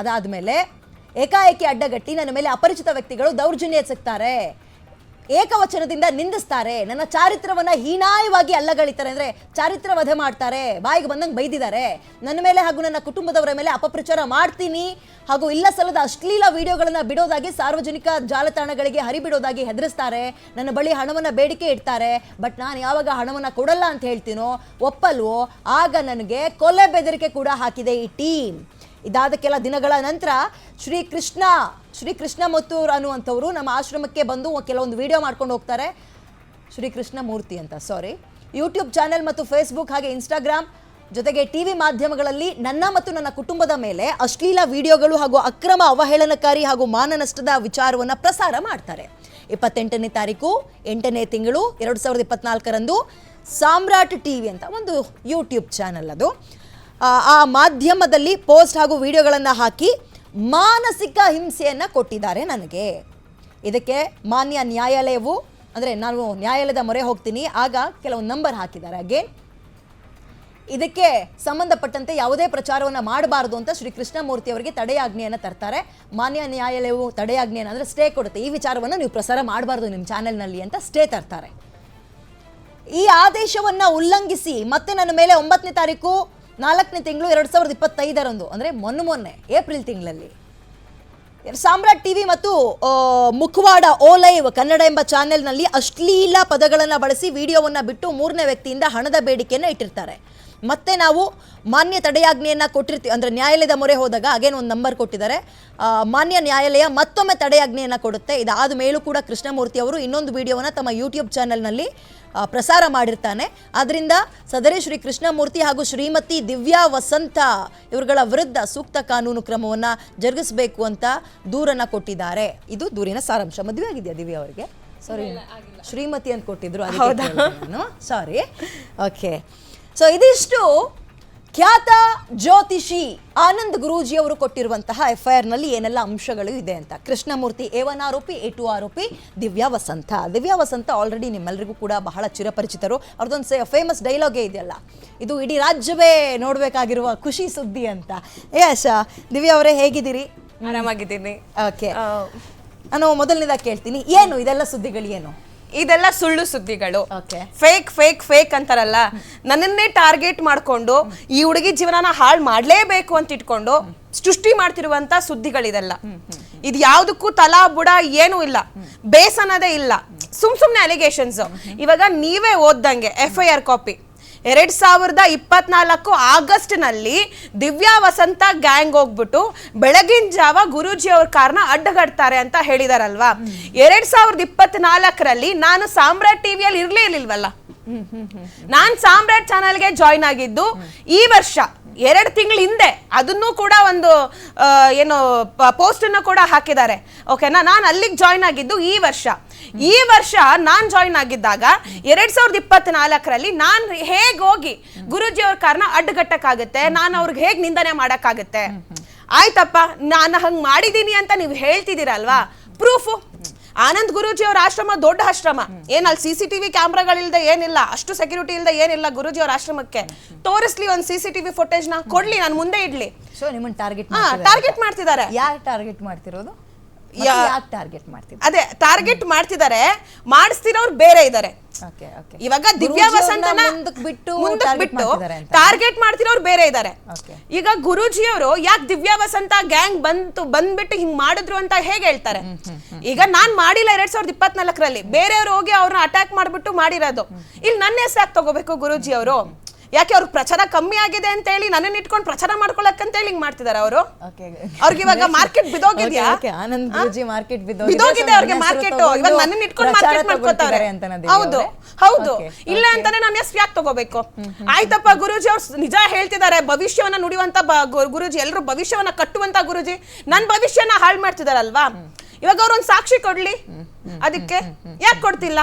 ಅದಾದ್ಮೇಲೆ ಏಕಾಏಕಿ ಅಡ್ಡಗಟ್ಟಿ ನನ್ನ ಮೇಲೆ ಅಪರಿಚಿತ ವ್ಯಕ್ತಿಗಳು ದೌರ್ಜನ್ಯ ಎಸಗ್ತಾರೆ, ಏಕವಚನದಿಂದ ನಿಂದಿಸ್ತಾರೆ, ನನ್ನ ಚಾರಿತ್ರವನ್ನ ಹೀನಾಯವಾಗಿ ಅಲ್ಲಗಳಿತಾರೆ, ಅಂದ್ರೆ ಚಾರಿತ್ರ ವಧೆ ಮಾಡ್ತಾರೆ, ಬಾಯಿಗೆ ಬಂದಂಗೆ ಬೈದಿದ್ದಾರೆ. ನನ್ನ ಮೇಲೆ ಹಾಗೂ ನನ್ನ ಕುಟುಂಬದವರ ಮೇಲೆ ಅಪಪ್ರಚಾರ ಮಾಡ್ತೀನಿ ಹಾಗೂ ಇಲ್ಲ ಸಲ್ಲದ ಅಶ್ಲೀಲ ವಿಡಿಯೋಗಳನ್ನ ಬಿಡೋದಾಗಿ ಸಾರ್ವಜನಿಕ ಜಾಲತಾಣಗಳಿಗೆ ಹರಿಬಿಡೋದಾಗಿ ಹೆದರಿಸ್ತಾರೆ. ನನ್ನ ಬಳಿ ಹಣವನ್ನ ಬೇಡಿಕೆ ಇಡ್ತಾರೆ. ಬಟ್ ನಾನು ಯಾವಾಗ ಹಣವನ್ನ ಕೊಡಲ್ಲ ಅಂತ ಹೇಳ್ತೀನೋ, ಒಪ್ಪಲ್ವೋ, ಆಗ ನನಗೆ ಕೊಲೆ ಬೆದರಿಕೆ ಕೂಡ ಹಾಕಿದೆ ಈ ಟೀಮ್. ಇದಾದ ಕೆಲ ದಿನಗಳ ನಂತರ ಶ್ರೀ ಕೃಷ್ಣ ಮುತ್ತೂರ್ ಅನ್ನುವಂಥವ್ರು ನಮ್ಮ ಆಶ್ರಮಕ್ಕೆ ಬಂದು ಕೆಲವೊಂದು ವಿಡಿಯೋ ಮಾಡ್ಕೊಂಡು ಹೋಗ್ತಾರೆ. ಶ್ರೀ ಕೃಷ್ಣ ಮೂರ್ತಿ ಅಂತ, ಯೂಟ್ಯೂಬ್ ಚಾನೆಲ್ ಮತ್ತು ಫೇಸ್ಬುಕ್ ಹಾಗೆ ಇನ್ಸ್ಟಾಗ್ರಾಮ್ ಜೊತೆಗೆ ಟಿವಿ ಮಾಧ್ಯಮಗಳಲ್ಲಿ ನನ್ನ ಮತ್ತು ನನ್ನ ಕುಟುಂಬದ ಮೇಲೆ ಅಶ್ಲೀಲ ವಿಡಿಯೋಗಳು ಹಾಗೂ ಅಕ್ರಮ ಅವಹೇಳನಕಾರಿ ಹಾಗೂ ಮಾನನಷ್ಟದ ವಿಚಾರವನ್ನು ಪ್ರಸಾರ ಮಾಡ್ತಾರೆ. 28ನೇ ತಾರೀಕು 8ನೇ ತಿಂಗಳು 2024ರಂದು ಸಾಮ್ರಾಟ್ ಟಿವಿ ಅಂತ ಒಂದು ಯೂಟ್ಯೂಬ್ ಚಾನೆಲ್ ಅದು. ಆ ಮಾಧ್ಯಮದಲ್ಲಿ ಪೋಸ್ಟ್ ಹಾಗೂ ವಿಡಿಯೋಗಳನ್ನು ಹಾಕಿ ಮಾನಸಿಕ ಹಿಂಸೆಯನ್ನು ಕೊಟ್ಟಿದ್ದಾರೆ ನನಗೆ. ಇದಕ್ಕೆ ಮಾನ್ಯ ನ್ಯಾಯಾಲಯವು, ಅಂದರೆ ನಾನು ನ್ಯಾಯಾಲಯದ ಮೊರೆ ಹೋಗ್ತೀನಿ, ಆಗ ಕೆಲವು ನಂಬರ್ ಹಾಕಿದ್ದಾರೆ. ಅಗೇನ್ ಇದಕ್ಕೆ ಸಂಬಂಧಪಟ್ಟಂತೆ ಯಾವುದೇ ಪ್ರಚಾರವನ್ನು ಮಾಡಬಾರ್ದು ಅಂತ ಶ್ರೀ ಕೃಷ್ಣಮೂರ್ತಿ ಅವರಿಗೆ ತಡೆಯಾಜ್ಞೆಯನ್ನು ತರ್ತಾರೆ. ಮಾನ್ಯ ನ್ಯಾಯಾಲಯವು ತಡೆಯಾಜ್ಞೆಯನ್ನು ಅಂದರೆ ಸ್ಟೇ ಕೊಡುತ್ತೆ, ಈ ವಿಚಾರವನ್ನು ನೀವು ಪ್ರಸಾರ ಮಾಡಬಾರ್ದು ನಿಮ್ಮ ಚಾನೆಲ್ನಲ್ಲಿ ಅಂತ ಸ್ಟೇ ತರ್ತಾರೆ. ಈ ಆದೇಶವನ್ನು ಉಲ್ಲಂಘಿಸಿ ಮತ್ತೆ ನನ್ನ ಮೇಲೆ 9ನೇ ತಾರೀಕು 4ನೇ ತಿಂಗಳು 2025 ಅಂದರೆ ಮೊನ್ನೆ ಏಪ್ರಿಲ್ ತಿಂಗಳಲ್ಲಿ ಸಾಮ್ರಾಟ್ ಟಿವಿ ಮತ್ತು ಮುಖವಾಡ ಓ ಲೈವ್ ಕನ್ನಡ ಎಂಬ ಚಾನೆಲ್ನಲ್ಲಿ ಅಶ್ಲೀಲ ಪದಗಳನ್ನು ಬಳಸಿ ವಿಡಿಯೋವನ್ನು ಬಿಟ್ಟು 3ನೇ ವ್ಯಕ್ತಿಯಿಂದ ಹಣದ ಬೇಡಿಕೆಯನ್ನು ಇಟ್ಟಿರ್ತಾರೆ. ಮತ್ತೆ ನಾವು ಮಾನ್ಯ ತಡೆಯಾಜ್ಞೆಯನ್ನು ಕೊಟ್ಟಿರ್ತೀವಿ, ಅಂದರೆ ನ್ಯಾಯಾಲಯದ ಮೊರೆ ಹೋದಾಗ ಅಗೇನ್ ಒಂದು ನಂಬರ್ ಕೊಟ್ಟಿದ್ದಾರೆ. ಮಾನ್ಯ ನ್ಯಾಯಾಲಯ ಮತ್ತೊಮ್ಮೆ ತಡೆಯಾಜ್ಞೆಯನ್ನು ಕೊಡುತ್ತೆ. ಇದಾದ ಮೇಲೂ ಕೂಡ ಕೃಷ್ಣಮೂರ್ತಿ ಅವರು ಇನ್ನೊಂದು ವಿಡಿಯೋವನ್ನು ತಮ್ಮ ಯೂಟ್ಯೂಬ್ ಚಾನೆಲ್ನಲ್ಲಿ ಪ್ರಸಾರ ಮಾಡಿರ್ತಾನೆ. ಆದ್ದರಿಂದ ಸದರಿ ಶ್ರೀ ಕೃಷ್ಣಮೂರ್ತಿ ಹಾಗೂ ಶ್ರೀಮತಿ ದಿವ್ಯಾ ವಸಂತ ಇವರುಗಳ ವಿರುದ್ಧ ಸೂಕ್ತ ಕಾನೂನು ಕ್ರಮವನ್ನು ಜರುಗಿಸಬೇಕು ಅಂತ ದೂರನ್ನು ಕೊಟ್ಟಿದ್ದಾರೆ. ಇದು ದೂರಿನ ಸಾರಾಂಶ. ಮದುವೆ ಆಗಿದೆಯಾ ದಿವ್ಯಾ ಅವರಿಗೆ? ಸಾರಿ, ಶ್ರೀಮತಿ ಅಂತ ಕೊಟ್ಟಿದ್ರು, ನಾನು ಸಾರಿ. ಓಕೆ, ಸೊ ಇದಿಷ್ಟು ಖ್ಯಾತ ಜ್ಯೋತಿಷಿ ಆನಂದ್ ಗುರೂಜಿ ಅವರು ಕೊಟ್ಟಿರುವಂತಹ FIR-ನಲ್ಲಿ ಏನೆಲ್ಲ ಅಂಶಗಳು ಇದೆ ಅಂತ. ಕೃಷ್ಣಮೂರ್ತಿ A1 ಆರೋಪಿ, A2 ಆರೋಪಿ ದಿವ್ಯಾ ವಸಂತ ಆಲ್ರೆಡಿ ನಿಮ್ಮೆಲ್ಲರಿಗೂ ಕೂಡ ಬಹಳ ಚಿರಪರಿಚಿತರು. ಅವ್ರದ್ದೊಂದು ಫೇಮಸ್ ಡೈಲಾಗೇ ಇದೆಯಲ್ಲ, ಇದು ಇಡೀ ರಾಜ್ಯವೇ ನೋಡಬೇಕಾಗಿರುವ ಖುಷಿ ಸುದ್ದಿ ಅಂತ. ಆಶಾ, ದಿವ್ಯಾ ಅವರೇ ಹೇಗಿದ್ದೀರಿ? ಆರಾಮಾಗಿದ್ದೀನಿ. ಓಕೆ, ನಾನು ಮೊದಲನೇದಾಗಿ ಕೇಳ್ತೀನಿ, ಏನು ಇದೆಲ್ಲ ಸುದ್ದಿಗಳು ಏನು? ಇದೆಲ್ಲ ಸುಳ್ಳು ಸುದ್ದಿಗಳು, Okay. ಫೇಕ್ ಅಂತಾರಲ್ಲ, ನನ್ನನ್ನೇ ಟಾರ್ಗೆಟ್ ಮಾಡ್ಕೊಂಡು ಈ ಹುಡುಗಿ ಜೀವನನ ಹಾಳು ಮಾಡ್ಲೇಬೇಕು ಅಂತ ಇಟ್ಕೊಂಡು ಸೃಷ್ಟಿ ಮಾಡ್ತಿರುವಂತ ಸುದ್ದಿಗಳಿದೆಲ್ಲ. ಇದು ಯಾವ್ದಕ್ಕೂ ತಲಾ ಬುಡ ಏನೂ ಇಲ್ಲ, ಬೇಸ್ ಅನ್ನೋದೇ ಇಲ್ಲ, ಸುಮ್ನೆ ಅಲಿಗೇಷನ್ಸ್. ಇವಾಗ ನೀವೇ ಓದ್ದಂಗೆ FIR ಕಾಪಿ 2024 ಆಗಸ್ಟ್ನಲ್ಲಿ ದಿವ್ಯಾ ವಸಂತ ಗ್ಯಾಂಗ್ ಹೋಗ್ಬಿಟ್ಟು ಬೆಳಗಿನ ಜಾವ ಗುರೂಜಿ ಅವ್ರ ಕಾರ್ನ ಅಡ್ಡಗಡ್ತಾರೆ ಅಂತ ಹೇಳಿದಾರಲ್ವಾ. 2024ರಲ್ಲಿ ನಾನು ಸಾಮ್ರಾಟ್ ಟಿವಿಯಲ್ಲಿ ಇರ್ಲಿಲ್ವಲ್ಲ, ನಾನ್ ಸಾಮ್ರಾಟ್ ಚಾನಲ್ಗೆ ಜಾಯ್ನ್ ಆಗಿದ್ದು ಈ ವರ್ಷ 2 ತಿಂಗಳ ಹಿಂದೆ. ಅದನ್ನು ಕೂಡ ಒಂದು ಏನು ಪೋಸ್ಟ್ ಅನ್ನು ಕೂಡ ಹಾಕಿದ್ದಾರೆ. ಓಕೆನಾ, ನಾನು ಅಲ್ಲಿಗೆ ಜಾಯ್ನ್ ಆಗಿದ್ದು ಈ ವರ್ಷ ನಾನ್ ಜಾಯ್ನ್ ಆಗಿದ್ದಾಗ 2024ರಲ್ಲಿ ನಾನು ಹೇಗೆ ಹೋಗಿ ಗುರೂಜಿ ಅವ್ರ ಕಾರ್ನ ಅಡ್ಡಗಟ್ಟಕ್ಕಾಗತ್ತೆ, ನಾನು ಅವ್ರಿಗೆ ಹೇಗೆ ನಿಂದನೆ ಮಾಡಕ್ಕಾಗತ್ತೆ? ಆಯ್ತಪ್ಪ, ನಾನು ಹಂಗ್ ಮಾಡಿದೀನಿ ಅಂತ ನೀವು ಹೇಳ್ತಿದ್ದೀರಲ್ವಾ, ಪ್ರೂಫು. ಆನಂದ್ ಗುರೂಜಿ ಅವ್ರ ಆಶ್ರಮ ದೊಡ್ಡ ಆಶ್ರಮ, ಏನಲ್ಲಿ CCTV ಕ್ಯಾಮ್ರಾಗಳಿಲ್ದೆ ಏನಿಲ್ಲ, ಅಷ್ಟು ಸೆಕ್ಯೂರಿಟಿ ಇಲ್ದೆ ಏನಿಲ್ಲ. ಗುರೂಜಿ ಅವ್ರ ಆಶ್ರಮಕ್ಕೆ ತೋರಿಸ್ಲಿ ಒಂದು CCTV ಫುಟೇಜ್ ನ ಕೊಡ್ಲಿ, ನಾನು ಮುಂದೆ ಇಡ್ಲಿ. ಸೊ ನಿಮ್ಮನ್ನ ಟಾರ್ಗೆಟ್ ಮಾಡ್ತಿದ್ದಾರೆ. ಯಾರು ಟಾರ್ಗೆಟ್ ಮಾಡ್ತಿರೋದು? ಯಾಕೆ ಟಾರ್ಗೆಟ್ ಮಾಡ್ತಿದ್ದಾರೆ? ಅದೇ ಟಾರ್ಗೆಟ್ ಮಾಡ್ತಿದ್ದಾರೆ, ಮಾಡಿಸ್ತಿರೋರು ಬೇರೆ ಇದ್ದಾರೆ. ಇವಾಗ ದಿವ್ಯಾ ವಸಂತನ ಮುಂದಕ್ಕೆ ಬಿಟ್ಟು ಟಾರ್ಗೆಟ್ ಮಾಡ್ತಿರೋರು ಬೇರೆ ಇದ್ದಾರೆ. ಈಗ ಗುರೂಜಿ ಅವರು ಯಾಕೆ ದಿವ್ಯಾ ವಸಂತ ಗ್ಯಾಂಗ್ ಬಂದ್ಬಿಟ್ಟು ಹಿಂಗ್ ಮಾಡಿದ್ರು ಅಂತ ಹೇಗೆ ಹೇಳ್ತಾರೆ? ಈಗ ನಾನ್ ಮಾಡಿಲ್ಲ 2024ರಲ್ಲಿ, ಬೇರೆಯವ್ರು ಹೋಗಿ ಅವ್ರನ್ನ ಅಟ್ಯಾಕ್ ಮಾಡ್ಬಿಟ್ಟು ಮಾಡಿರೋದು. ಇಲ್ಲಿ ನನ್ನ ಹೆಸರು ಯಾಕೆ ತಗೋಬೇಕು ಗುರೂಜಿ ಅವರು? ಯಾಕೆ ಅವ್ರ ಪ್ರಚಾರ ಕಮ್ಮಿ ಆಗಿದೆ ಅಂತ ಹೇಳಿ ನನ್ನನ್ನು ಇಟ್ಕೊಂಡು ಪ್ರಚಾರ ಮಾಡ್ಕೊಳಕ್ಕಂತ ಹೇಳಿ ಹಿಂಗ್ ಮಾಡ್ತಿದಾರೆ ಅವರು. ಅವ್ರಿಗೆ ಇವಾಗ ಮಾರ್ಕೆಟ್ ಬಿದೋಗಿದ್ಯಾ? ಆನಂದ್ ಗುರೂಜಿ ಮಾರ್ಕೆಟ್ ಬಿದೋಗಿದೆ ಅವ್ರಿಗೆ ಮಾರ್ಕೆಟ್. ಇವಾಗ ನನ್ನನ್ನು ಇಟ್ಕೊಂಡು ಮಾರ್ಕೆಟ್ ಮಾಡ್ಕೊತಾರೆ. ಹೌದು ಇಲ್ಲ ಅಂತಾನೆ ನಾನು ಹೆಸರು ಯಾಕೆ ತಗೋಬೇಕು? ಆಯ್ತಪ್ಪ, ಗುರೂಜಿ ಅವ್ರು ನಿಜ ಹೇಳ್ತಿದ್ದಾರೆ, ಭವಿಷ್ಯವನ್ನ ನುಡಿಯುವಂತ ಗುರೂಜಿ, ಎಲ್ಲರೂ ಭವಿಷ್ಯವನ್ನ ಕಟ್ಟುವಂತ ಗುರೂಜಿ ನನ್ನ ಭವಿಷ್ಯನ ಹಾಳು ಮಾಡ್ತಿದಾರಲ್ವಾ. ಇವಾಗ ಅವ್ರೊಂದು ಸಾಕ್ಷಿ ಕೊಡ್ಲಿ, ಅದಕ್ಕೆ ಯಾಕೆ ಕೊಡ್ತಿಲ್ಲ?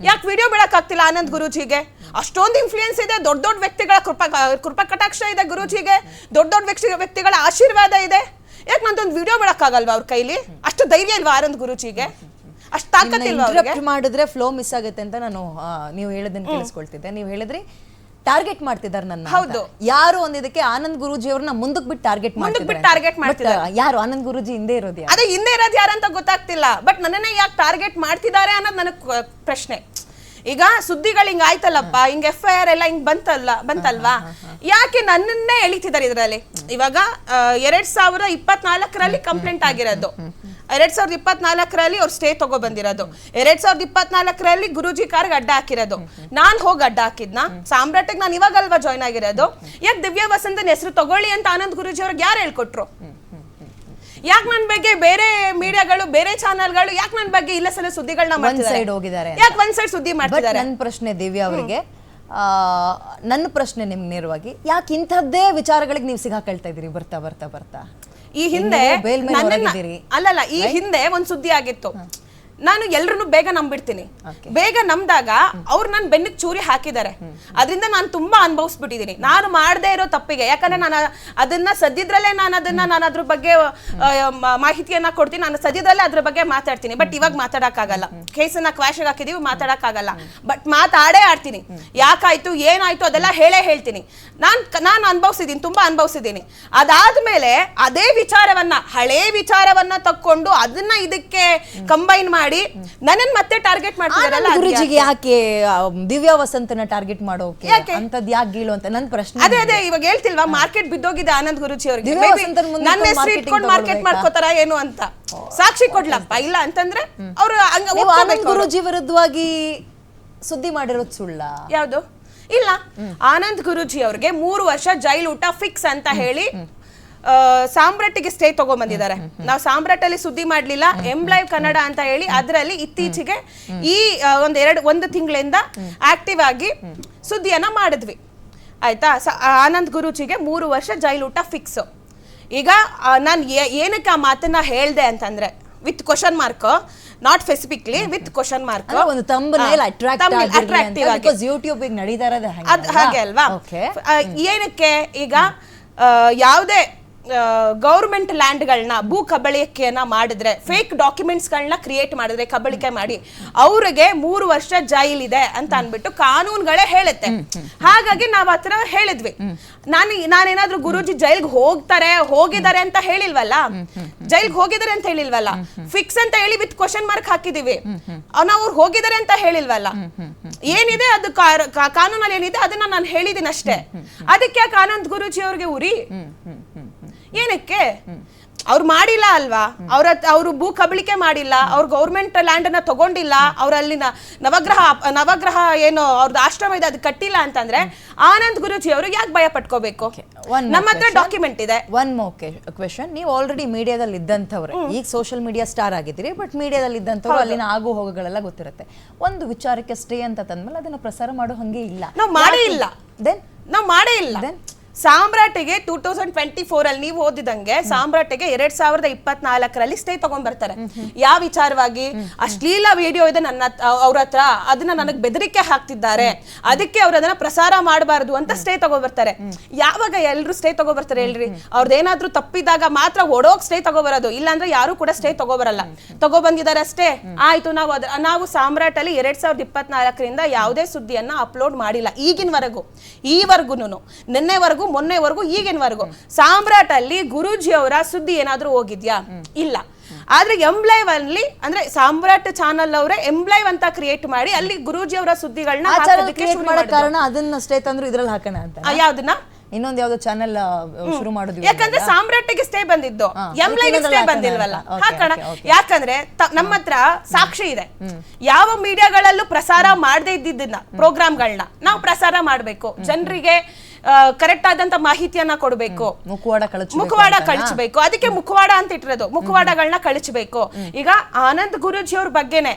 ಯಾಕೆ ವಿಡಿಯೋ ಬಿಡಕ್ಕಾಗ್ತಿಲ್ಲ ಆನಂದ್ ಗುರೂಜಿಗೆ? ಅಷ್ಟೊಂದು ಇನ್ಫ್ಲೂಯೆನ್ಸ್ ಇದೆ, ದೊಡ್ಡ ವ್ಯಕ್ತಿಗಳ ಕೃಪಾ ಕಟಾಕ್ಷ ಇದೆ ಗುರೂಜಿಗೆ, ದೊಡ್ಡ ವ್ಯಕ್ತಿಗಳ ಆಶೀರ್ವಾದ ಇದೆ. ಯಾಕೆ ನಂದೊಂದು ವಿಡಿಯೋ ಬಿಡಕ್ಕಾಗಲ್ವಾ ಅವ್ರ ಕೈಲಿ? ಅಷ್ಟು ಧೈರ್ಯ ಇಲ್ವಾ ಆನಂದ್ ಗುರೂಜಿಗೆ? ಅಷ್ಟು ತಾಕತ್ತಿಲ್ವಾ ಅವ್ರಿಗೆ? ಮಾಡಿದ್ರೆ ಫ್ಲೋ ಮಿಸ್ ಆಗುತ್ತೆ ಅಂತ ನಾನು ನೀವು ಹೇಳೋದನ್ನ ಕೇಳಿಸ್ಕೊಳ್ತಿದ್ದೆ. ನೀವು ಹೇಳಿದ್ರಿ ಟಾರ್ಗೆಟ್ ಮಾಡ್ತಿದ್ದಾರೆ ನನ್ನ. ಹೌದು, ಯಾರು ಒಂದಿದಕ್ಕೆ ಆನಂದ್ ಗುರೂಜಿ ಅವ್ರನ್ನ ಮುಂದಕ್ಕೆ ಬಿಟ್ಟು ಟಾರ್ಗೆಟ್ ಮಾಡ್ತಿದ್ದಾರೆ. ಯಾರು ಆನಂದ್ ಗುರೂಜಿ ಹಿಂದೆ ಇರೋದು? ಅದೇ ಹಿಂದೆ ಇರೋದು ಯಾರಂತ ಗೊತ್ತಾಗ್ತಿಲ್ಲ, ಬಟ್ ನನ್ನನ್ನೇ ಯಾಕೆ ಟಾರ್ಗೆಟ್ ಮಾಡ್ತಿದ್ದಾರೆ ಅನ್ನೋದು ನನಗೆ ಪ್ರಶ್ನೆ. ಈಗ ಸುದ್ದಿಗಳು ಹಿಂಗ ಆಯ್ತಲ್ಲಪ್ಪ, ಹಿಂಗ FIR ಎಲ್ಲ ಹಿಂಗ್ ಬಂತಲ್ವಾ, ಯಾಕೆ ನನ್ನನ್ನೇ ಎಳಿತಿದ್ದಾರೆ ಇದರಲ್ಲಿ? ಇವಾಗ 2024ರಲ್ಲಿ ಕಂಪ್ಲೇಂಟ್ ಆಗಿರೋದು, 2024ರಲ್ಲಿ ಅವ್ರು ಸ್ಟೇ ತಗೋ ಬಂದಿರೋದು, 2024ರಲ್ಲಿ ಗುರೂಜಿ ಕಾರ್ಗೆ ಅಡ್ಡ ಹಾಕಿರೋದು. ನಾನ್ ಹೋಗಿ ಅಡ್ಡ ಹಾಕಿದ್ನ ಸಾಮ್ರಾಟಿಗೆ? ನಾನು ಇವಾಗಲ್ವಾ ಜಾಯ್ನ್ ಆಗಿರೋದು? ಯಾಕೆ ದಿವ್ಯಾ ವಸಂತನ ಹೆಸರು ತಗೊಳ್ಳಿ ಅಂತ ಆನಂದ್ ಗುರೂಜಿ ಅವ್ರಿಗೆ ಯಾರು ಹೇಳ್ಕೊಟ್ರು? ಯಾಕೆ ನನ್ನ ಬಗ್ಗೆ ಬೇರೆ ಮೀಡಿಯಾಗಳು, ಬೇರೆ ಚಾನೆಲ್ಗಳು ಯಾಕೆ ನನ್ನ ಬಗ್ಗೆ ಇಲ್ಲ ಸಲ ಸುದ್ದಿಗಳನ್ನ ಮಾಡ್ತಿದ್ದಾರೆ? ಯಾಕೆ ಒಂದ್ ಸೈಡ್ ಸುದ್ದಿ ಮಾಡ್ತಿದ್ದಾರೆ? ನನ್ನ ಪ್ರಶ್ನೆ ದಿವ್ಯಾ ಅವರಿಗೆ, ನನ್ನ ಪ್ರಶ್ನೆ ನಿಮ್ಗೆ ನೇರವಾಗಿ, ಯಾಕೆ ಇಂಥದ್ದೇ ವಿಚಾರಗಳಿಗೆ ನೀವು ಸಿಗಾಕೊಳ್ತಾ ಇದೀರಿ ಬರ್ತಾ? ಈ ಹಿಂದೆ ಅಲ್ಲಲ್ಲ, ಈ ಹಿಂದೆ ಒಂದ್ ಸುದ್ದಿ ಆಗಿತ್ತು. ನಾನು ಎಲ್ರು ಬೇಗ ನಂಬಿಡ್ತೀನಿ. ಬೇಗ ನಂಬ್ದಾಗ ಅವ್ರು ನನ್ ಬೆನ್ನಿಗೆ ಚೂರಿ ಹಾಕಿದ್ದಾರೆ. ಅದರಿಂದ ನಾನು ತುಂಬಾ ಅನುಭವಿಸ್ಬಿಟ್ಟಿದ್ದೀನಿ ನಾನು ಮಾಡದೇ ಇರೋ ತಪ್ಪಿಗೆ. ಯಾಕಂದ್ರೆ ನಾನು ಅದನ್ನ ಸದ್ಯದ್ರಲ್ಲೇ ನಾನು ಅದ್ರ ಬಗ್ಗೆ ಮಾಹಿತಿಯನ್ನ ಕೊಡ್ತೀನಿ. ನಾನು ಸದ್ಯದಲ್ಲೇ ಅದ್ರ ಬಗ್ಗೆ ಮಾತಾಡ್ತೀನಿ. ಬಟ್ ಇವಾಗ ಮಾತಾಡಕ್ಕಾಗಲ್ಲ. ಕೇಸನ್ನ ಕ್ವಾಶ್ ಹಾಕಿದೀವಿ, ಮಾತಾಡಕ್ಕಾಗಲ್ಲ. ಬಟ್ ಮಾತಾಡೇ ಆಡ್ತೀನಿ. ಯಾಕಾಯ್ತು ಏನಾಯ್ತು ಅದೆಲ್ಲ ಹೇಳ್ತೀನಿ. ನಾನು ಅನುಭವಿಸಿದ್ದೀನಿ, ತುಂಬಾ ಅನುಭವಿಸಿದ್ದೀನಿ. ಅದಾದ್ಮೇಲೆ ಅದೇ ವಿಚಾರವನ್ನ, ಹಳೇ ವಿಚಾರವನ್ನ ತಕ್ಕೊಂಡು ಅದನ್ನ ಇದಕ್ಕೆ ಕಂಬೈನ್ ಮಾಡಿ ನನ್ನನ್ನು ಮತ್ತೆ ಟಾರ್ಗೆಟ್ ಮಾಡ್ತಿದಾರಲ್ಲ. ಗುರುಜಿಗೆ ಯಾಕೆ ದಿವ್ಯಾ ವಸಂತನ ಟಾರ್ಗೆಟ್ ಮಾಡೋಕೆ ಅಂತದ್ ಯಾಕೆ ಗೀಳು ಅಂತ ನನ್ನ ಪ್ರಶ್ನೆ. ಅದೇ ಇವಾಗ ಹೇಳ್ತಿಲ್ವಾ, ಮಾರ್ಕೆಟ್ ಬಿದ್ದೋಗಿದೆ ಆನಂದ್ ಗುರುಜಿ ಅವರಿಗೆ. ನನ್ನ ಹೆಸರು ಇಟ್ಕೊಂಡು ಮಾರ್ಕೆಟ್ ಮಾಡ್ಕೋತಾರ ಏನು ಅಂತ ಸಾಕ್ಷಿ ಕೊಡ್ಲಪ್ಪ. ಇಲ್ಲ ಅಂತಂದ್ರೆ ಅವರು ಆನಂದ್ ಗುರುಜಿ ವಿರುದ್ಧವಾಗಿ ಸುದ್ದಿ ಮಾಡಿರೋದು ಸುಳ್ಳ? ಯಾವ್ದು ಇಲ್ಲ. ಆನಂದ್ ಗುರುಜಿ ಅವ್ರಿಗೆ 3 ವರ್ಷ ಜೈಲು ಊಟ ಫಿಕ್ಸ್ ಅಂತ ಹೇಳಿ ಸಾಮ್ರಾಟಿಗೆ ಸ್ಟೇ ತಗೊಂಡ್ಬಂದಿದ್ದಾರೆ. ನಾವು ಸಾಮ್ರಾಟ್ ಅಲ್ಲಿ ಸುದ್ದಿ ಮಾಡ್ಲಿಲ್ಲ, ಎಂಲೈವ್ ಕನ್ನಡ ಅಂತ ಹೇಳಿ ಅದರಲ್ಲಿ ಇತ್ತೀಚೆಗೆ ಈ ಒಂದು ತಿಂಗಳಿಂದ ಆಕ್ಟಿವ್ ಆಗಿ ಸುದ್ದಿಯನ್ನ ಮಾಡಿದ್ವಿ. ಆಯ್ತಾ, ಆನಂದ್ ಗುರುಜಿಗೆ 3 ವರ್ಷ ಜೈಲು ಊಟ ಫಿಕ್ಸ್. ಈಗ ನಾನು ಏನಕ್ಕೆ ಆ ಮಾತನ್ನ ಹೇಳ್ದೆ ಅಂತಂದ್ರೆ with question mark, not specifically with question mark. ಒಂದು ಥಂಬ್ನೇಲ್ ಅಟ್ರಾಕ್ಟಿವ್ ಆಗಿ ಯೂಟ್ಯೂಬ್ ಈಗ ನಡೀತಾ ಇರೋದು ಹಾಗೆ ಅಲ್ವಾ. ಏನಕ್ಕೆ ಈಗ ಯಾವುದೇ ಗೌರ್ಮೆಂಟ್ ಲ್ಯಾಂಡ್ಗಳನ್ನ ಭೂ ಕಬಳಿಕೆಯನ್ನ ಮಾಡಿದ್ರೆ, ಫೇಕ್ ಡಾಕ್ಯುಮೆಂಟ್ಸ್ಗಳನ್ನ ಕ್ರಿಯೇಟ್ ಮಾಡಿದ್ರೆ, ಕಬಳಿಕೆ ಮಾಡಿ ಅವ್ರಿಗೆ 3 ವರ್ಷ ಜೈಲಿದೆ ಅಂತ ಅನ್ಬಿಟ್ಟು ಕಾನೂನುಗಳೇ ಹೇಳುತ್ತೆ. ಹಾಗಾಗಿ ನಾವ್ ಆತರ ಹೇಳಿದ್ವಿ. ನಾನೇನಾದ್ರೂ ಗುರೂಜಿ ಜೈಲ್ಗೆ ಹೋಗಿದ್ದಾರೆ ಅಂತ ಹೇಳಿಲ್ವಲ್ಲ, ಜೈಲ್ಗೆ ಹೋಗಿದ್ದಾರೆ ಅಂತ ಹೇಳಿಲ್ವಲ್ಲ, ಫಿಕ್ಸ್ ಅಂತ ಹೇಳಿ ವಿತ್ ಕ್ವಶನ್ ಮಾರ್ಕ್ ಹಾಕಿದೀವಿ. ನಾವು ಅವ್ರು ಹೋಗಿದ್ದಾರೆ ಅಂತ ಹೇಳಿಲ್ವಲ್ಲ. ಏನಿದೆ ಅದು ಕಾನೂನಲ್ಲಿ ಏನಿದೆ ಅದನ್ನ ನಾನು ಹೇಳಿದೀನಿ ಅಷ್ಟೇ. ಅದಕ್ಕೆ ಆನಂದ್ ಗುರೂಜಿ ಅವ್ರಿಗೆ ಉರಿ ಏನಕ್ಕೆ? ಅವ್ರು ಮಾಡಿಲ್ಲ ಅಲ್ವಾ, ಅವರು ಭೂ ಕಬಳಿಕೆ ಮಾಡಿಲ್ಲ, ಅವ್ರು ಗೌರ್ಮೆಂಟ್ ಲ್ಯಾಂಡ್ ಅನ್ನ ತಗೊಂಡಿಲ್ಲ, ಅವ್ರಲ್ಲಿನ ನವಗ್ರಹ ಏನು ಅವ್ರದ್ದು ಆಶ್ರಮ ಇದೆ ಅದು ಕಟ್ಟಿಲ್ಲ ಅಂತಂದ್ರೆ ಆನಂದ್ ಗುರೂಜಿ ಅವರು ಯಾಕೆ ಭಯ ಪಟ್ಕೋಬೇಕು? ನಮ್ಮ ಹತ್ರ ಡಾಕ್ಯುಮೆಂಟ್ ಇದೆ. One more question. ನೀವು ಆಲ್ರೆಡಿ ಮೀಡಿಯಾದಲ್ಲಿ ಇದ್ದಂಥವ್ರೆ, ಈಗ ಸೋಷಿಯಲ್ ಮೀಡಿಯಾ ಸ್ಟಾರ್ ಆಗಿದ್ದೀರಿ, ಬಟ್ ಮೀಡಿಯಾದಲ್ಲಿ ಇದ್ದಂಥವ್ರು ಅಲ್ಲಿನ ಆಗು ಹೋಗಗಳೆಲ್ಲ ಗೊತ್ತಿರುತ್ತೆ. ಒಂದು ವಿಚಾರಕ್ಕೆ ಸ್ಟೇ ಅಂತ ತಂದ್ಮೇಲೆ ಅದನ್ನ ಪ್ರಸಾರ ಮಾಡೋ ಹಂಗೆ ಇಲ್ಲ, ನಾವು ಮಾಡೇ ಇಲ್ಲ. ನಾವು ಮಾಡೇ ಇಲ್ಲ. ಸಾಮ್ರಾಟಿಗೆ 2024 ಅಲ್ಲಿ ನೀವು ಓದಿದಂಗೆ ಸಾಮ್ರಾಟಿಗೆ 2024ರಲ್ಲಿ ಸ್ಟೇ ತಗೊಂಡ್ ಬರ್ತಾರೆ. ಯಾವ ವಿಚಾರವಾಗಿ? ಅಶ್ಲೀಲ ವಿಡಿಯೋ ಇದೆ ಅವ್ರ ಹತ್ರ, ಅದನ್ನ ನನಗ್ ಬೆದರಿಕೆ ಹಾಕ್ತಿದ್ದಾರೆ, ಅದಕ್ಕೆ ಅವ್ರ ಅದನ್ನ ಪ್ರಸಾರ ಮಾಡಬಾರದು ಅಂತ ಸ್ಟೇ ತಗೊಂಡ್ಬರ್ತಾರೆ. ಯಾವಾಗ ಎಲ್ರು ಸ್ಟೇ ತಗೋಬರ್ತಾರೆ ಹೇಳ್ರಿ? ಅವ್ರದ್ದೇನಾದ್ರೂ ತಪ್ಪಿದಾಗ ಮಾತ್ರ ಓಡೋಗ್ ಸ್ಟೇ ತಗೋಬರೋದು, ಇಲ್ಲಾಂದ್ರೆ ಯಾರು ಕೂಡ ಸ್ಟೇ ತಗೋಬರಲ್ಲ. ತಗೋಬಂದಿದ್ದಾರೆ ಅಷ್ಟೇ, ಆಯ್ತು. ನಾವು ಸಾಮ್ರಾಟ್ ಅಲ್ಲಿ 2024ರಿಂದ ಯಾವುದೇ ಸುದ್ದಿಯನ್ನ ಅಪ್ಲೋಡ್ ಮಾಡಿಲ್ಲ ಈವರೆಗೂನು, ನಿನ್ನೆವರೆಗೂ ಮೊನ್ನೆವರೆಗೂ ಈಗಿನವರೆಗೂ. ಸಾಮ್ರಾಟ್ ಅಲ್ಲಿ ಗುರೂಜಿ ಅವರ ಸುದ್ದಿ ಏನಾದ್ರೂ ಹೋಗಿದ್ಯಾ? ಇಲ್ಲ. ಆದ್ರೆ ಎಂಲೈವ್ ಅಲ್ಲಿ ಅಂದ್ರೆ ಸಾಮ್ರಾಟ್ ಚಾನಲ್ ಅವರೇ ಎಂಲೈವ್ ಅಂತ ಕ್ರಿಯೇಟ್ ಮಾಡಿ ಅಲ್ಲಿ ಗುರೂಜಿ ಅವರ ಸುದ್ದಿಗಳನ್ನ ಕಾರಣ ಅದನ್ನ ಸ್ಟೇ ತಂದ್ರು ಇದ್ರಲ್ಲಿ ಹಾಕೋಣ ಅಂತ. ಯಾವ್ದನ್ನ? ಇನ್ನೊಂದು ಯಾವ್ದೋ ಚಾನೆಲ್ ಶುರು ಮಾಡಿದ್ವಿ. ಯಾಕಂದ್ರೆ ಸಾಮ್ರಾಟಿಗೆ ಸ್ಟೇ ಬಂದಿದ್ದು, ಎಂಲೈವ್ ಸ್ಟೇ ಬಂದಿಲ್ವಲ್ಲ, ಹಾಕೋಣ. ಯಾಕಂದ್ರೆ ನಮ್ಮ ಹತ್ರ ಸಾಕ್ಷಿ ಇದೆ. ಯಾವ ಮೀಡಿಯಾಗಳಲ್ಲೂ ಪ್ರಸಾರ ಮಾಡದೇ ಇದ್ದಿದ್ದನ್ನ ಪ್ರೋಗ್ರಾಮ್ಗಳನ್ನ ನಾವು ಪ್ರಸಾರ ಮಾಡ್ಬೇಕು, ಜನರಿಗೆ ಕರೆಕ್ಟ್ ಆದಂತ ಮಾಹಿತಿಯನ್ನ ಕೊಡ್ಬೇಕು, ಮುಖವಾಡ ಕಳಿಸಬೇಕು. ಅದಕ್ಕೆ ಮುಖವಾಡ ಅಂತ ಇಟ್ಟಿರೋದು, ಮುಖವಾಡಗಳನ್ನ ಕಳಿಸಬೇಕು. ಈಗ ಆನಂದ್ ಗುರೂಜಿ ಅವ್ರ ಬಗ್ಗೆನೆ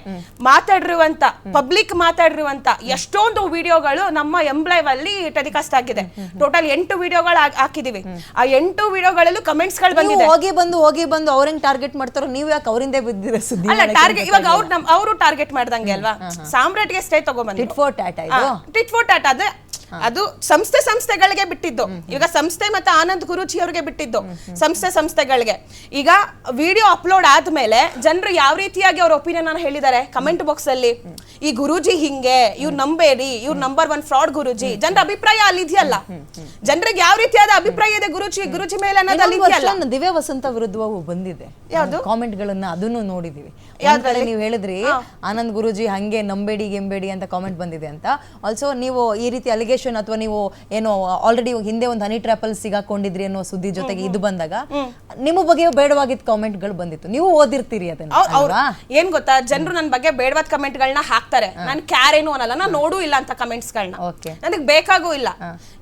ಮಾತಾಡಿರುವಂತ, ಪಬ್ಲಿಕ್ ಮಾತಾಡಿರುವಂತ ಎಷ್ಟೊಂದು ವಿಡಿಯೋಗಳು ನಮ್ಮ ಎಂಬ್ಲೈವ್ ಅಲ್ಲಿ ಟೆಲಿಕಾಸ್ಟ್ ಆಗಿದೆ. ಟೋಟಲ್ 8 ವಿಡಿಯೋಗಳು ಹಾಕಿದೀವಿ. ಆ 8 ವಿಡಿಯೋಗಳಲ್ಲೂ ಕಮೆಂಟ್ಸ್ ಗಳು ಬಂದಿದೆ. ಹೋಗಿ ಬಂದು ಅವ್ರಂಗ್ ಟಾರ್ಗೆಟ್ ಮಾಡ್ತಾರೋ, ನೀವು ಯಾಕೆ ಅವರಿಂದ ಬಿದ್ದಿರ ಸುದ್ದಿ? ಅಲ್ಲ, ಟಾರ್ಗೆಟ್ ಇವಾಗ ಅವರು ಟಾರ್ಗೆಟ್ ಮಾಡ್ದಂಗೆ ಅಲ್ವಾ. ಸಾಮ್ರಾಟ್ಗೆ ಸ್ಟೇ ತಗೊಂಡ್ಬಂದು ಟಿಟ್ ಫಾರ್ ಟಾಟಾ ಅದು ಸಂಸ್ಥೆಗಳಿಗೆ ಬಿಟ್ಟಿದ್ದು. ಈಗ ಸಂಸ್ಥೆ ಮತ್ತೆ ಆನಂದ್ ಗುರೂಜಿ ಅವ್ರಿಗೆ ಬಿಟ್ಟಿದ್ದು, ಸಂಸ್ಥೆಗಳಿಗೆ. ಈಗ ವಿಡಿಯೋ ಅಪ್ಲೋಡ್ ಆದ್ಮೇಲೆ ಜನರು ಯಾವ ರೀತಿಯಾಗಿ ಅವ್ರ ಒಪಿನಿಯನ್ ಅನ್ನ ಹೇಳಿದ್ದಾರೆ ಕಮೆಂಟ್ ಬಾಕ್ಸ್ ಅಲ್ಲಿ. ಈ ಗುರೂಜಿ ಹಿಂಗೆ, ಇವ್ರು ನಂಬೇಡಿ, ಇವ್ರು ನಂಬರ್ 1 ಫ್ರಾಡ್ ಗುರೂಜಿ. ಜನರ ಅಭಿಪ್ರಾಯ ಅಲ್ಲಿ ಇದೆಯಲ್ಲ, ಜನರಿಗೆ ಯಾವ ರೀತಿಯಾದ ಅಭಿಪ್ರಾಯ ಇದೆ ಗುರೂಜಿ ಮೇಲೆ ಅನ್ನೋದಲ್ಲಿ ಇದೆಯಲ್ಲ. ದಿವ್ಯಾ ವಸಂತ ವಿರುದ್ಧವೂ ಬಂದಿದೆ ಯಾವ್ದು ಕಾಮೆಂಟ್ ಗಳನ್ನ, ಅದನ್ನು ನೋಡಿದೀವಿ. ನೀವು ಹೇಳಿದ್ರಿ ಆನಂದ್ ಗುರೂಜಿ ಹಂಗೆ ನಂಬೇಡಿ ಗೆಂಬೇಡಿ ಅಂತ ಕಾಮೆಂಟ್ ಬಂದಿದೆ ಅಂತ. ಆಲ್ಸೋ ನೀವು ಈ ರೀತಿ ಅಲಿಗೇಷನ್ ಅಥವಾ ನೀವು ಏನೋ ಆಲ್ರೆಡಿ ಹಿಂದೆ ಒಂದು ಹನಿ ಟ್ರ್ಯಾಪ್ ಅಲ್ಲಿ ಸಿಗಾಕೊಂಡಿದ್ರಿ ಅನ್ನೋ ಸುದ್ದಿ ಜೊತೆಗೆ ಇದು ಬಂದಾಗ ನಿಮ್ಮ ಬಗ್ಗೆ ಬೇಡವಾಗಿದ್ದ ಕಾಮೆಂಟ್ ಗಳು ಬಂದಿತ್ತು, ನೀವು ಓದಿರ್ತೀರಿ ಅದನ್ನ. ಏನ್ ಗೊತ್ತಾ, ಜನರು ನನ್ನ ಬಗ್ಗೆ ಬೇಡವಾದ ಕಮೆಂಟ್ ಗಳನ್ನ ಹಾಕ್ತಾರೆ, ನಾನು ಕ್ಯಾರ್ ಏನು ಅನ್ನಲ್ಲ, ನಾನು ನೋಡೂ ಇಲ್ಲ ಅಂತ ಕಮೆಂಟ್ಸ್ ಗಳನ್ನ, ನನಗೆ ಬೇಕಾಗೂ ಇಲ್ಲ.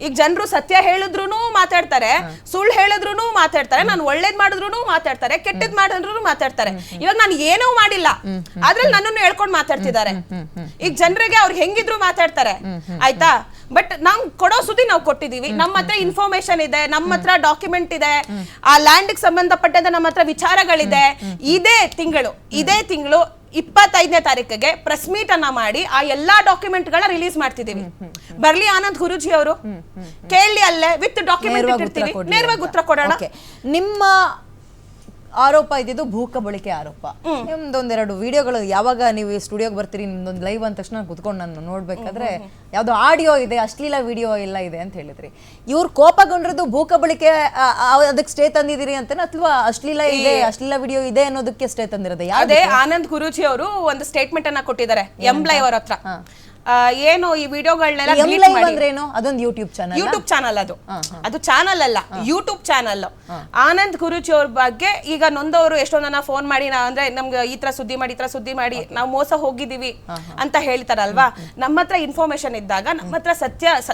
ಈಗ ಜನರು ಸತ್ಯ ಹೇಳಿದ್ರು ಮಾತಾಡ್ತಾರೆ, ಸುಳ್ಳು ಹೇಳಿದ್ರು ಮಾತಾಡ್ತಾರೆ, ನಾನು ಒಳ್ಳೇದ್ ಮಾಡಿದ್ರು ಮಾತಾಡ್ತಾರೆ, ಕೆಟ್ಟದ್ ಮಾಡಿದ್ರು ಮಾತಾಡ್ತಾರೆ. ಇವಾಗ ನಾನು ಏನೂ ಮಾಡಿಲ್ಲ, ಅದ್ರಲ್ಲಿ ನನ್ನನ್ನು ಹೇಳ್ಕೊಂಡು ಮಾತಾಡ್ತಿದ್ದಾರೆ. ಈಗ ಜನರಿಗೆ ಅವ್ರು ಹೆಂಗಿದ್ರು ಮಾತಾಡ್ತಾರೆ, ಆಯ್ತಾ. ಬಟ್ ನಾವು ಕೊಡೋ ಸುದ್ದಿ ನಾವು ಕೊಟ್ಟಿದೀವಿ. ನಮ್ಮ ಹತ್ರ ಇನ್ಫಾರ್ಮೇಶನ್ ಇದೆ, ನಮ್ಮ ಹತ್ರ ಡಾಕ್ಯುಮೆಂಟ್ ಇದೆ, ಆ ಲ್ಯಾಂಡ್ ಸಂಬಂಧಪಟ್ಟಂತ ನಮ್ಮ ಹತ್ರ ವಿಚಾರಗಳಿದೆ. ಇದೇ ತಿಂಗಳು 25ನೇ ತಾರೀಕಿಗೆ ಪ್ರೆಸ್ ಮೀಟ್ ಅನ್ನ ಮಾಡಿ ಆ ಎಲ್ಲಾ ಡಾಕ್ಯುಮೆಂಟ್ಗಳನ್ನ ರಿಲೀಸ್ ಮಾಡ್ತಿದೀವಿ. ಬರ್ಲಿ ಆನಂದ್ ಗುರೂಜಿ ಅವರು ಕೇಳಿ, ಅಲ್ಲೇ ವಿತ್ ಡಾಕ್ಯುಮೆಂಟ್ ಇರ್ತೀವಿ, ನೇರವಾಗಿ ಉತ್ತರ ಕೊಡೋಣ. ನಿಮ್ಮ ಆರೋಪ ಇದ್ದಿದ್ದು ಭೂಕಬಳಿಕೆ ಆರೋಪ. ನಿಮ್ದೊಂದೆರಡು ವಿಡಿಯೋಗಳು ಯಾವಾಗ ನೀವು ಸ್ಟುಡಿಯೋಗೆ ಬರ್ತೀರಿ, ನಿಮ್ದೊಂದು ಲೈವ್ ಅಂದ ತಕ್ಷಣ ಕುತ್ಕೊಂಡು ನಾನು ನೋಡ್ಬೇಕಾದ್ರೆ ಯಾವ್ದೋ ಆಡಿಯೋ ಇದೆ, ಅಶ್ಲೀಲ ವಿಡಿಯೋ ಎಲ್ಲ ಇದೆ ಅಂತ ಹೇಳಿದ್ರಿ. ಇವ್ರು ಕೋಪಗೊಂಡ್ರದ್ದು ಭೂಕಬಳಿಕೆ ಅದಕ್ಕೆ ಸ್ಟೇ ತಂದಿದ್ದೀರಿ ಅಂತನಾ, ಅಥವಾ ಅಶ್ಲೀಲ ವಿಡಿಯೋ ಇದೆ ಅನ್ನೋದಕ್ಕೆ ಸ್ಟೇ ತಂದಿರೋದು? ಅದೇ ಆನಂದ್ ಗುರೂಜಿ ಅವರು ಒಂದು ಸ್ಟೇಟ್ಮೆಂಟ್ ಅನ್ನ ಕೊಟ್ಟಿದ್ದಾರೆ ಎಂಬ್ಲೈವ್ ಅವ್ರ ಹತ್ರ. ಏನು ಈ ವಿಡಿಯೋಗಳನ್ನೆಲ್ಲ ಅದೊಂದು ಯೂಟ್ಯೂಬ್ ಚಾನಲ್, ಅದು ಚಾನಲ್ ಅಲ್ಲ, ಯೂಟ್ಯೂಬ್ ಚಾನಲ್. ಆನಂದ್ ಗುರೂಜಿ ಅವ್ರ ಬಗ್ಗೆ ಈಗ ನೊಂದವರು ಎಷ್ಟೊಂದನ್ನ ಫೋನ್ ಮಾಡಿ ಅಂದ್ರೆ ನಮ್ಗೆ ಈ ತರ ಸುದ್ದಿ ಮಾಡಿ ನಾವು ಮೋಸ ಹೋಗಿದೀವಿ ಅಂತ ಹೇಳ್ತಾರಲ್ವಾ. ನಮ್ಮ ಹತ್ರ ಇನ್ಫಾರ್ಮೇಶನ್ ಇದ್ದಾಗ,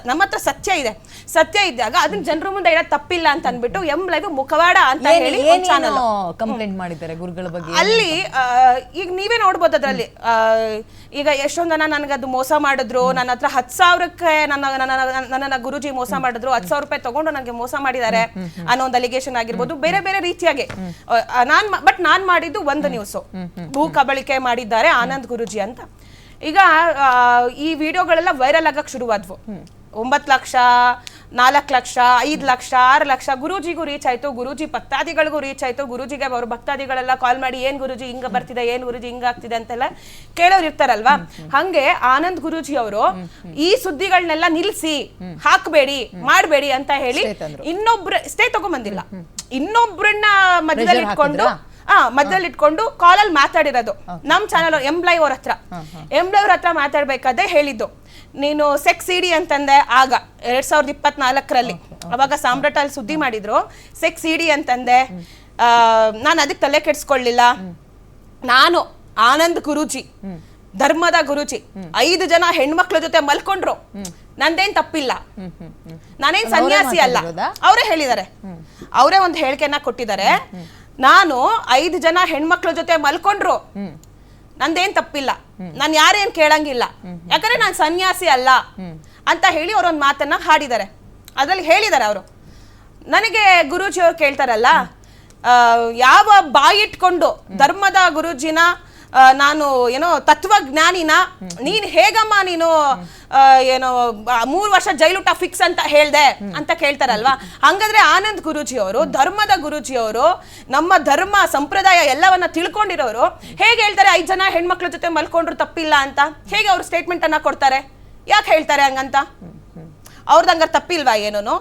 ನಮ್ಮ ಹತ್ರ ಸತ್ಯ ಇದ್ದಾಗ ಅದನ್ನ ಜನರ ಮುಂದೆ ಹೇಳೋದು ತಪ್ಪಿಲ್ಲ ಅಂತ ಅನ್ಬಿಟ್ಟು ಲೈವ್ ಮುಖವಾಡ ಅಂತ ಹೇಳಿ ಚಾನಲ್ ಕಂಪ್ಲೇಂಟ್ ಮಾಡಿದ್ದಾರೆ ಗುರುಗಳ ಬಗ್ಗೆ. ಅಲ್ಲಿ ಈಗ ನೀವೇ ನೋಡ್ಬೋದು, ಅದ್ರಲ್ಲಿ ಈಗ ಎಷ್ಟೊಂದನ ನನ್ಗದು ಮೋಸ ಮಾಡಿದ್ರು, ನನ್ನ ಹತ್ರ 10,000ಕ್ಕೆ ನನ್ನ ಗುರುಜಿ ಮೋಸ ಮಾಡಿದ್ರು, 10,000 ರೂಪಾಯಿ ತಗೊಂಡು ನನಗೆ ಮೋಸ ಮಾಡಿದ್ದಾರೆ ಅನ್ನೋ ಒಂದು ಅಲಿಗೇಷನ್ ಆಗಿರ್ಬೋದು. ಬೇರೆ ಬೇರೆ ರೀತಿಯಾಗಿ ನಾನ್ ಮಾಡಿದ್ದು ಒಂದು ನ್ಯೂಸು, ಭೂ ಕಬಳಿಕೆ ಮಾಡಿದ್ದಾರೆ ಆನಂದ್ ಗುರೂಜಿ ಅಂತ. ಈಗ ಈ ವಿಡಿಯೋಗಳೆಲ್ಲ ವೈರಲ್ ಆಗಕ್ ಶುರುವಾದ್ವು. 9 ಲಕ್ಷ, 4 ಲಕ್ಷ, 5 ಲಕ್ಷ, 6 ಲಕ್ಷ ಗುರೂಜಿಗೂ ರೀಚ್ ಆಯ್ತು, ಗುರೂಜಿ ಭಕ್ತಾದಿಗಳಿಗೂ ರೀಚ್ ಆಯ್ತು. ಗುರೂಜಿಗೆ ಅವ್ರ ಭಕ್ತಾದಿಗಳೆಲ್ಲ ಕಾಲ್ ಮಾಡಿ ಏನ್ ಗುರೂಜಿ ಹಿಂಗ ಬರ್ತಿದೆ, ಏನ್ ಗುರೂಜಿ ಹಿಂಗ ಆಗ್ತಿದೆ ಅಂತೆಲ್ಲ ಕೇಳೋರು ಇರ್ತಾರಲ್ವಾ. ಹಂಗೆ ಆನಂದ್ ಗುರೂಜಿ ಅವರು ಈ ಸುದ್ದಿಗಳನ್ನೆಲ್ಲ ನಿಲ್ಸಿ, ಹಾಕ್ಬೇಡಿ, ಮಾಡ್ಬೇಡಿ ಅಂತ ಹೇಳಿ ಸ್ಟೇ ತಗೊಂಡ್ಬಂದಿಲ್ಲ, ಇನ್ನೊಬ್ರನ್ನ ಮಧ್ಯದಲ್ಲಿ ಇಟ್ಕೊಂಡು ಕಾಲಲ್ಲಿ ಮಾತಾಡಿರೋದು. ನಮ್ ಚಾನಲ್ ಎಂಬ್ಲೈವ್ ಅವ್ರ ಹತ್ರ ಮಾತಾಡ್ಬೇಕಾದ್ರೆ ಹೇಳಿದ್ದು, ನೀನು ಸೆಕ್ಸ್ ಇಡಿ ಅಂತಂದೆ ಆಗ 2024ರಲ್ಲಿ. ಅವಾಗ ಸಾಮ್ರಾಟ್ ಅಲ್ಲಿ ಸುದ್ದಿ ಮಾಡಿದ್ರು, ಸೆಕ್ಸ್ ಇಡಿ ಅಂತಂದೆ. ನಾನು ಅದಕ್ಕೆ ತಲೆ ಕೆಡ್ಸ್ಕೊಳ್ಳಿಲ್ಲ. ನಾನು ಆನಂದ್ ಗುರೂಜಿ, ಧರ್ಮದ ಗುರೂಜಿ, 5 ಜನ ಹೆಣ್ಮಕ್ಳ ಜೊತೆ ಮಲ್ಕೊಂಡ್ರು, ನಂದೇನ್ ತಪ್ಪಿಲ್ಲ, ನಾನೇನ್ ಸನ್ಯಾಸಿ ಅಲ್ಲ. ಅವರೇ ಹೇಳಿದ್ದಾರೆ, ಅವರೇ ಒಂದು ಹೇಳಿಕೆಯನ್ನ ಕೊಟ್ಟಿದ್ದಾರೆ. ನಾನು 5 ಜನ ಹೆಣ್ಮಕ್ಳ ಜೊತೆ ಮಲ್ಕೊಂಡ್ರು, ನಂದೇನ್ ತಪ್ಪಿಲ್ಲ, ನಾನು ಯಾರೇನ್ ಕೇಳಂಗಿಲ್ಲ, ಯಾಕಂದ್ರೆ ನಾನು ಸನ್ಯಾಸಿ ಅಲ್ಲ ಅಂತ ಹೇಳಿ ಅವರೊಂದು ಮಾತನ್ನ ಹಾಡಿದ್ದಾರೆ. ಅದ್ರಲ್ಲಿ ಹೇಳಿದ್ದಾರೆ ಅವರು, ನನಗೆ ಗುರೂಜಿ ಅವ್ರು ಕೇಳ್ತಾರಲ್ಲ, ಯಾವ ಬಾಯಿಟ್ಕೊಂಡು ಧರ್ಮದ ಗುರೂಜಿನ ನಾನು ಏನೋ ತತ್ವಜ್ಞಾನಿನ ನೀನ್ ಹೇಗಮ್ಮ ನೀನು ಏನೋ 3 ವರ್ಷ ಜೈಲೂಟ ಫಿಕ್ಸ್ ಅಂತ ಹೇಳ್ದೆ ಅಂತ ಕೇಳ್ತಾರಲ್ವಾ. ಹಂಗಾದ್ರೆ ಆನಂದ್ ಗುರೂಜಿ ಅವರು, ಧರ್ಮದ ಗುರೂಜಿ ಅವರು, ನಮ್ಮ ಧರ್ಮ ಸಂಪ್ರದಾಯ ಎಲ್ಲವನ್ನ ತಿಳ್ಕೊಂಡಿರೋರು ಹೇಗೆ ಹೇಳ್ತಾರೆ 5 ಜನ ಹೆಣ್ಮಕ್ಳ ಜೊತೆ ಮಲ್ಕೊಂಡ್ರು ತಪ್ಪಿಲ್ಲ ಅಂತ? ಹೇಗೆ ಅವ್ರು ಸ್ಟೇಟ್ಮೆಂಟ್ ಅನ್ನ ಕೊಡ್ತಾರೆ? ಯಾಕೆ ಹೇಳ್ತಾರೆ ಹಂಗಂತ? ಅವ್ರದ್ದು ಹಂಗಾರೆ ತಪ್ಪಿಲ್ವಾ ಏನೂನು?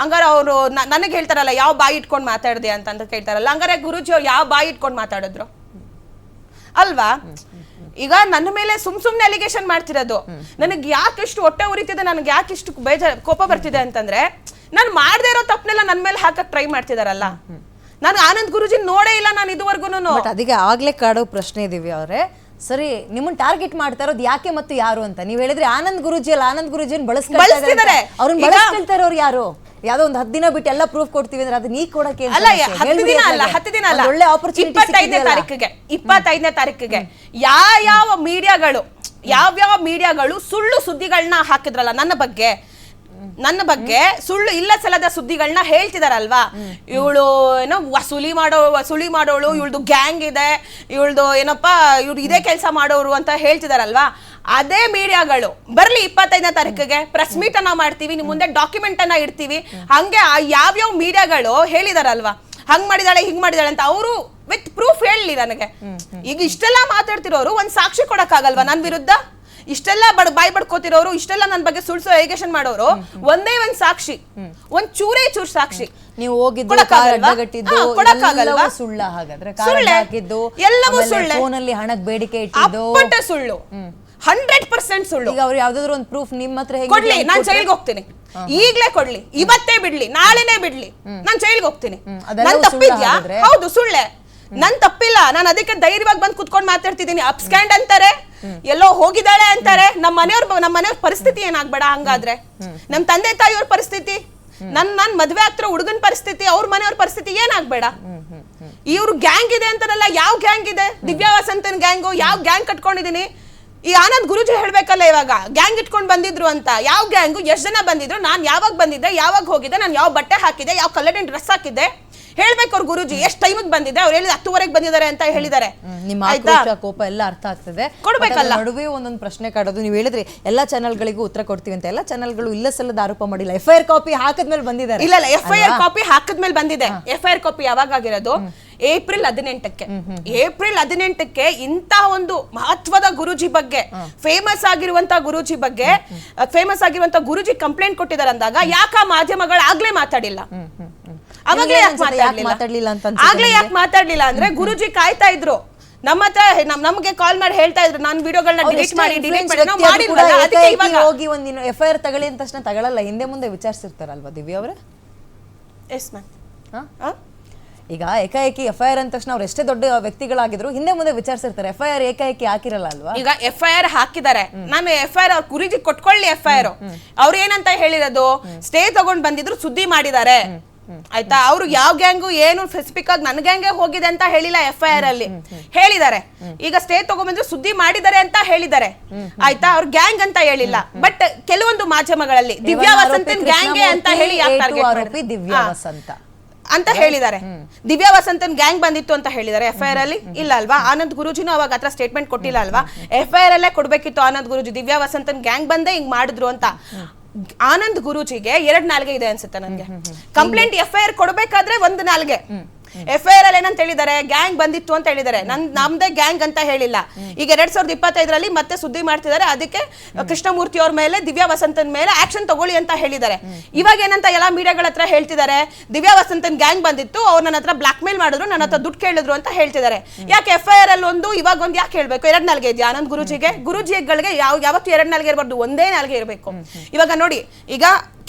ಹಂಗಾರೆ ಅವರು ನನಗೆ ಹೇಳ್ತಾರಲ್ಲ ಯಾವ ಬಾಯಿ ಇಟ್ಕೊಂಡು ಮಾತಾಡ್ದೆ ಅಂತ ಕೇಳ್ತಾರಲ್ಲ, ಹಂಗಾರೆ ಗುರೂಜಿ ಅವ್ರು ಯಾವ ಬಾಯಿ ಇಟ್ಕೊಂಡು ಮಾತಾಡಿದ್ರು ಅಲ್ವಾ? ಈಗ ನನ್ನ ಮೇಲೆ ಸುಮ್ನೆ ಅಲಿಗೇಷನ್ ಮಾಡ್ತಿರೋದು. ನನಗೆ ಯಾಕೆಷ್ಟು ಹೊಟ್ಟೆ ಉರಿತಿದೆ, ನನಗೆ ಯಾಕೆಷ್ಟು ಕೋಪ ಬರ್ತಿದೆ ಅಂತಂದ್ರೆ, ನಾನು ಮಾಡದೇ ಇರೋ ತಪ್ಪನೆಲ್ಲ ನನ್ನ ಮೇಲೆ ಹಾಕಕ್ ಟ್ರೈ ಮಾಡ್ತಿದಾರಲ್ಲ. ನಾನು ಆನಂದ್ ಗುರೂಜಿ ನೋಡೇ ಇಲ್ಲ ನಾನು ಇದುವರೆಗೂ. ಅದಕ್ಕೆ ಆಗ್ಲೇ ಕಾಡೋ ಪ್ರಶ್ನೆ ಇದೀವಿ ಅವ್ರೆ. ಸರಿ, ನಿಮ್ಮನ್ನ ಟಾರ್ಗೆಟ್ ಮಾಡ್ತಾ ಇರೋದು ಯಾಕೆ ಮತ್ತು ಯಾರು ಅಂತ ನೀವು ಹೇಳಿದ್ರೆ, ಆನಂದ್ ಗುರೂಜಿ ಅಲ್ಲ, ಆನಂದ್ ಗುರೂಜಿನ ಬಳಸ್ತಿದ್ದಾರೆ. ಅವ್ರನ್ನ ಬಳಸ್ಕೊಳ್ತಾ ಇರೋರು ಯಾರು? ಯಾವ್ದೋ ಒಂದು 10 ದಿನ ಬಿಟ್ಟು ಎಲ್ಲ ಪ್ರೂಫ್ ಕೊಡ್ತೀವಿ ಅಂದ್ರೆ ಅದು ನೀ ಕೊಡಕ್ಕೆ ಅಲ್ಲ, 10 ದಿನ ಅಲ್ಲ, 10 ದಿನ ಅಲ್ಲ, ಒಳ್ಳೆ ಆಪರ್ಚುನಿಟಿ. 25ನೇ ತಾರೀಕಿಗೆ ಯಾವ್ಯಾವ ಮೀಡಿಯಾಗಳು ಸುಳ್ಳು ಸುದ್ದಿಗಳನ್ನ ಹಾಕಿದ್ರಲ್ಲ ನನ್ನ ಬಗ್ಗೆ ಸುಳ್ಳು ಇಲ್ಲ ಸಲ್ಲದ ಸುದ್ದಿಗಳನ್ನ ಹೇಳ್ತಿದಾರಲ್ವಾ. ಇವಳು ಏನೋ ವಸೂಲಿ ಮಾಡೋಳು, ಇವಳ್ದು ಗ್ಯಾಂಗ್ ಇದೆ, ಇವಳ್ದು ಏನಪ್ಪಾ ಇವ್ರು ಇದೇ ಕೆಲಸ ಮಾಡೋರು ಅಂತ ಹೇಳ್ತಿದಾರಲ್ವಾ. ಅದೇ ಮೀಡಿಯಾಗಳು ಬರ್ಲಿ 25ನೇ ತಾರೀಕಿಗೆ ಪ್ರೆಸ್ ಮೀಟ್ ಅನ್ನ ಮಾಡ್ತೀವಿ, ನಿಮ್ ಮುಂದೆ ಡಾಕ್ಯುಮೆಂಟ್ ಅನ್ನ ಇಡ್ತೀವಿ. ಹಂಗೆ ಯಾವ್ಯಾವ ಮೀಡಿಯಾಗಳು ಹೇಳಿದಾರಲ್ವಾ, ಹಂಗ್ ಮಾಡಿದಾಳೆ ಹಿಂಗ್ ಮಾಡಿದಾಳೆ ಅಂತ, ಅವರು ವಿತ್ ಪ್ರೂಫ್ ಹೇಳಲಿ ನನಗೆ. ಈಗ ಇಷ್ಟೆಲ್ಲ ಮಾತಾಡ್ತಿರೋರು ಒಂದ್ ಸಾಕ್ಷಿ ಕೊಡಕ್ಕಾಗಲ್ವಾ ನನ್ ವಿರುದ್ಧ? ಇಷ್ಟೆಲ್ಲ ಬಾಯ್ ಬಡ್ಕೋತಿರೋರು, ಇಷ್ಟೆಲ್ಲ ನನ್ನ ಬಗ್ಗೆ ಸುಳ್ಳು ಅಲಿಗೇಷನ್ ಮಾಡೋರು, ಒಂದೇ ಒಂದ್ ಸಾಕ್ಷಿ, ಒಂದ್ ಚೂರೇ ಸಾಕ್ಷಿ ನೀವು ಹೋಗಿದ್ದು ಸುಳ್ಳ? ಹಾಗಾದ್ರೆ ಎಲ್ಲವೂ ಸುಳ್ಳು. ಫೋನಲ್ಲಿ ಹಣಕ್ಕೆ ಬೇಡಿಕೆ ಇಟ್ಟಿದ್ದು ಸುಳ್ಳು, 100% ಸುಳ್ಳು. ಈಗ ಅವ್ರು ಯಾವ್ದಾದ್ರು ಒಂದು ಪ್ರೂಫ್ ನಿಮ್ಮ ಹತ್ರ ಕೊಡ್ಲಿ, ನಾನ್ ಜೈಲ್ಗೆ ಹೋಗ್ತೀನಿ. ಈಗ್ಲೇ ಕೊಡ್ಲಿ, ಇವತ್ತೇ ಬಿಡ್ಲಿ, ನಾಳೆನೇ ಬಿಡ್ಲಿ, ನಾನ್ ಜೈಲ್ಗೆ ಹೋಗ್ತೀನಿ. ನನ್ ತಪ್ಪಿದ್ಯಾ? ಹೌದು, ಸುಳ್ಳೆ, ನನ್ ತಪ್ಪಿಲ್ಲ. ನಾನು ಅದಕ್ಕೆ ಧೈರ್ಯವಾಗಿ ಬಂದು ಕುತ್ಕೊಂಡು ಮಾತಾಡ್ತಿದ್ದೀನಿ. ಅಪ್ಸ್ಕ್ಯಾಂಡ್ ಅಂತಾರೆ, ಎಲ್ಲೋ ಹೋಗಿದ್ದಾಳೆ ಅಂತಾರೆ. ನಮ್ಮ ಮನೆಯವ್ರ ಪರಿಸ್ಥಿತಿ ಏನಾಗ್ಬೇಡ ಹಂಗಾದ್ರೆ? ನಮ್ ತಂದೆ ತಾಯಿಯವ್ರ ಪರಿಸ್ಥಿತಿ, ನನ್ ಮದ್ವೆ ಆಗ್ತಿರೋ ಹುಡುಗನ್ ಪರಿಸ್ಥಿತಿ, ಅವ್ರ ಮನೆಯವ್ರ ಪರಿಸ್ಥಿತಿ ಏನಾಗ್ಬೇಡ? ಇವ್ರು ಗ್ಯಾಂಗ್ ಇದೆ ಅಂತಾರಲ್ಲ, ಯಾವ ಗ್ಯಾಂಗ್ ಇದೆ? ದಿವ್ಯಾ ವಸಂತನ್ ಗ್ಯಾಂಗು, ಯಾವ ಗ್ಯಾಂಗ್ ಕಟ್ಕೊಂಡಿದೀನಿ? ಈ ಆನಂದ್ ಗುರೂಜಿ ಹೇಳ್ಬೇಕಲ್ಲ ಇವಾಗ, ಗ್ಯಾಂಗ್ ಇಟ್ಕೊಂಡು ಬಂದಿದ್ರು ಅಂತ. ಯಾವ ಗ್ಯಾಂಗು, ಎಷ್ಟು ಜನ ಬಂದಿದ್ರು, ನಾನ್ ಯಾವಾಗ ಬಂದಿದ್ದೆ, ಯಾವಾಗ ಹೋಗಿದ್ದೆ, ನಾನು ಯಾವ ಬಟ್ಟೆ ಹಾಕಿದ್ದೆ, ಯಾವ ಕಲರಿನ ಡ್ರೆಸ್ ಹಾಕಿದ್ದೆ, ಹೇಳ್ಬೇಕು ಅವ್ರು ಗುರುಜಿ ಎಷ್ಟು ಟೈಮಿಗೆ ಬಂದಿದೆ ಅವ್ರು ಹೇಳಿದ 10:30 ಬಂದಿದ್ದಾರೆ ಅಂತ ಹೇಳಿದ್ದಾರೆ. ನಿಮ್ಮ ಆಕ್ರೋಶ ಕೋಪ ಎಲ್ಲ ಅರ್ಥ ಆಗ್ತದೆ. ಕೊಡ್ಬೇಕಲ್ಲ. ನಡುವೆ ಒಂದೊಂದು ಪ್ರಶ್ನೆ ಕಾಡೋದು, ನೀವು ಹೇಳಿದ್ರಿ ಎಲ್ಲಾ ಚಾನೆಲ್ಗಳಿಗೂ ಉತ್ತರ ಕೊಡ್ತೀವಿ ಅಂತ. ಎಲ್ಲಾ ಚಾನೆಲ್ಗಳು ಇಲ್ಲ ಸಲ್ಲದ ಆರೋಪ ಮಾಡಿಲ್ಲ, FIR ಕಾಪಿ ಹಾಕಿದ್ಮೇಲೆ ಬಂದಿದ್ದಾರೆ. ಇಲ್ಲ FIR ಕಾಪಿ ಹಾಕಿದ್ಮೇಲೆ ಬಂದಿದೆ. FIR ಕಾಪಿ ಯಾವಾಗ ಆಗಿರೋದು? ಏಪ್ರಿಲ್ 18ಕ್ಕೆ ಇಂತ ಒಂದು ಮಹತ್ವದ ಗುರುಜಿ ಬಗ್ಗೆ, ಫೇಮಸ್ ಆಗಿರುವಂತ ಗುರುಜಿ ಕಂಪ್ಲೇಂಟ್ ಕೊಟ್ಟಿದ್ದಾರೆ ಅಂದಾಗ ಯಾಕ ಮಾಧ್ಯಮಗಳು ಆಗ್ಲೇ ಮಾತಾಡಿಲ್ಲ? ಅವಾಗ್ಲೇ ಯಾಕೆ ಮಾತಾಡ್ಲಿಲ್ಲ ಅಂದ್ರೆ ಗುರುಜಿ ಕಾಯ್ತಾ ಇದ್ರು. ನಮ್ಮ ಹತ್ರ ನಮ್ಗೆ ಕಾಲ್ ಮಾಡಿ ಹೇಳ್ತಾ ಇದ್ರು, ನಾನು ವಿಡಿಯೋಗಳನ್ನ ಡಿಲೀಟ್ ಮಾಡಿ ನಾವು ಮಾಡಿಲ್ವಲ್ಲ, ಅದಕ್ಕೆ ಇವಾಗ ಹೋಗಿ ಒಂದಿನ FIR ತಗೊಳ್ಳಿ ಅಂತ ತಕ್ಷಣ ತಗೊಳ್ಳಲ್ಲ, ಹಿಂದೆ ಮುಂದೆ ವಿಚಾರಿಸಿರ್ತಾರಲ್ವಾ ದಿವ್ಯಾ ಅವರೇ? Yes ma'am. ಈಗ ಏಕಾಏಕಿ FIR ಅಂದ ತಕ್ಷಣ ಅವ್ರು ಎಷ್ಟೇ ದೊಡ್ಡ ವ್ಯಕ್ತಿಗಳಾಗಿದ್ರು ಹಿಂದೆ ಮುಂದೆ ವಿಚಾರಿಸಿರ್ತಾರೆ. FIR ಏಕಾಏಕಿ ಹಾಕಿರಲ್ಲ ಅಲ್ವಾ? ಈಗ FIR ಹಾಕಿದ್ದಾರೆ, ನಾನು FIR ಅವ್ರ ಗುರುಜಿ ಕೊಟ್ಕೊಳ್ಳಿ. FIR ಅವ್ರು ಏನಂತ ಹೇಳಿರೋದು, ಸ್ಟೇ ತಗೊಂಡ್ ಬಂದಿದ್ರು, ಸುದ್ದಿ ಮಾಡಿದ್ದಾರೆ ಆಯ್ತಾ. ಅವ್ರು ಯಾವ ಗ್ಯಾಂಗು ಏನು ಸ್ಪೆಸಿಫಿಕ್ ಆಗಿ ನನ್ನ ಗ್ಯಾಂಗೆ ಹೋಗಿದೆ ಅಂತ ಹೇಳಿಲ್ಲ. FIR ಅಲ್ಲಿ ಹೇಳಿದ್ದಾರೆ, ಈಗ ಸ್ಟೇ ತಗೊಂಡ್ಬಂದ್ರು ಸುದ್ದಿ ಮಾಡಿದ್ದಾರೆ ಅಂತ ಹೇಳಿದ್ದಾರೆ ಆಯ್ತಾ. ಅವ್ರ ಗ್ಯಾಂಗ್ ಅಂತ ಹೇಳಿಲ್ಲ. ಬಟ್ ಕೆಲವೊಂದು ಮಾಧ್ಯಮಗಳಲ್ಲಿ ದಿವ್ಯಾ ವಸಂತನ್ ಗ್ಯಾಂಗೆ ಅಂತ ಹೇಳಿ ದಿವ್ಯಾ ವಸಂತ ಅಂತ ಹೇಳಿದ್ದಾರೆ. ದಿವ್ಯಾ ವಸಂತನ್ ಗ್ಯಾಂಗ್ ಬಂದಿತ್ತು ಅಂತ ಹೇಳಿದ್ದಾರೆ. FIR ಅಲ್ಲಿ ಇಲ್ಲ ಅಲ್ವಾ? ಆನಂದ್ ಗುರುಜಿನೂ ಅವಾಗ ಹತ್ರ ಸ್ಟೇಟ್ಮೆಂಟ್ ಕೊಟ್ಟಿಲ್ಲ ಅಲ್ವಾ? FIR ಅಲ್ಲೇ ಕೊಡ್ಬೇಕಿತ್ತು ಆನಂದ್ ಗುರುಜಿ, ದಿವ್ಯಾ ವಸಂತನ್ ಗ್ಯಾಂಗ್ ಬಂದೇ ಹಿಂಗ್ ಮಾಡಿದ್ರು ಅಂತ. ಆನಂದ್ ಗುರುಜಿಗೆ 2 ನಾಲ್ಗೆ ಇದೆ ಅನ್ಸುತ್ತೆ ನನ್ಗೆ. ಕಂಪ್ಲೇಂಟ್ FIR ಕೊಡ್ಬೇಕಾದ್ರೆ 1 ನಾಲ್ಗೆ. FIR ಅಲ್ಲಿ ಏನಂತ ಹೇಳಿದ್ದಾರೆ, ಗ್ಯಾಂಗ್ ಬಂದಿತ್ತು ಅಂತ ಹೇಳಿದ್ದಾರೆ, ನಮ್ದೇ ಗ್ಯಾಂಗ್ ಅಂತ ಹೇಳಿಲ್ಲ. ಈಗ 2025ರಲ್ಲಿ ಮತ್ತೆ ಸುದ್ದಿ ಮಾಡ್ತಿದ್ದಾರೆ, ಅದಕ್ಕೆ ಕೃಷ್ಣಮೂರ್ತಿ ಅವ್ರ ಮೇಲೆ, ದಿವ್ಯಾ ವಸಂತನ್ ಮೇಲೆ ಆಕ್ಷನ್ ತಗೊಳ್ಳಿ ಅಂತ ಹೇಳಿದ್ದಾರೆ. ಇವಾಗ ಏನಂತ ಎಲ್ಲಾ ಮೀಡಿಯಾಗಳ ಹತ್ರ ಹೇಳ್ತಿದ್ದಾರೆ, ದಿವ್ಯಾ ವಸಂತನ್ ಗ್ಯಾಂಗ್ ಬಂದಿತ್ತು, ಅವ್ರು ನನ್ನ ಹತ್ರ ಬ್ಲಾಕ್ ಮೇಲ್ ಮಾಡಿದ್ರು, ನನ್ನ ಹತ್ರ ದುಡ್ಡು ಕೇಳಿದ್ರು ಅಂತ ಹೇಳ್ತಿದ್ದಾರೆ. ಯಾಕೆ FIR ಅಲ್ಲಿ ಇವಾಗ ಒಂದು ಯಾಕೆ ಹೇಳ್ಬೇಕು? 2 ನಾಲ್ಗೆ ಇದೆಯಾ ಆನಂದ್ ಗುರುಜಿಗೆ? ಗುರುಜಿಗಳಿಗೆ ಯಾವತ್ತು 2 ನಾಲ್ಗೆ ಇರಬಾರ್ದು, ಒಂದೇ ನಾಲ್ಗೆ ಇರಬೇಕು. ಇವಾಗ ನೋಡಿ, ಈಗ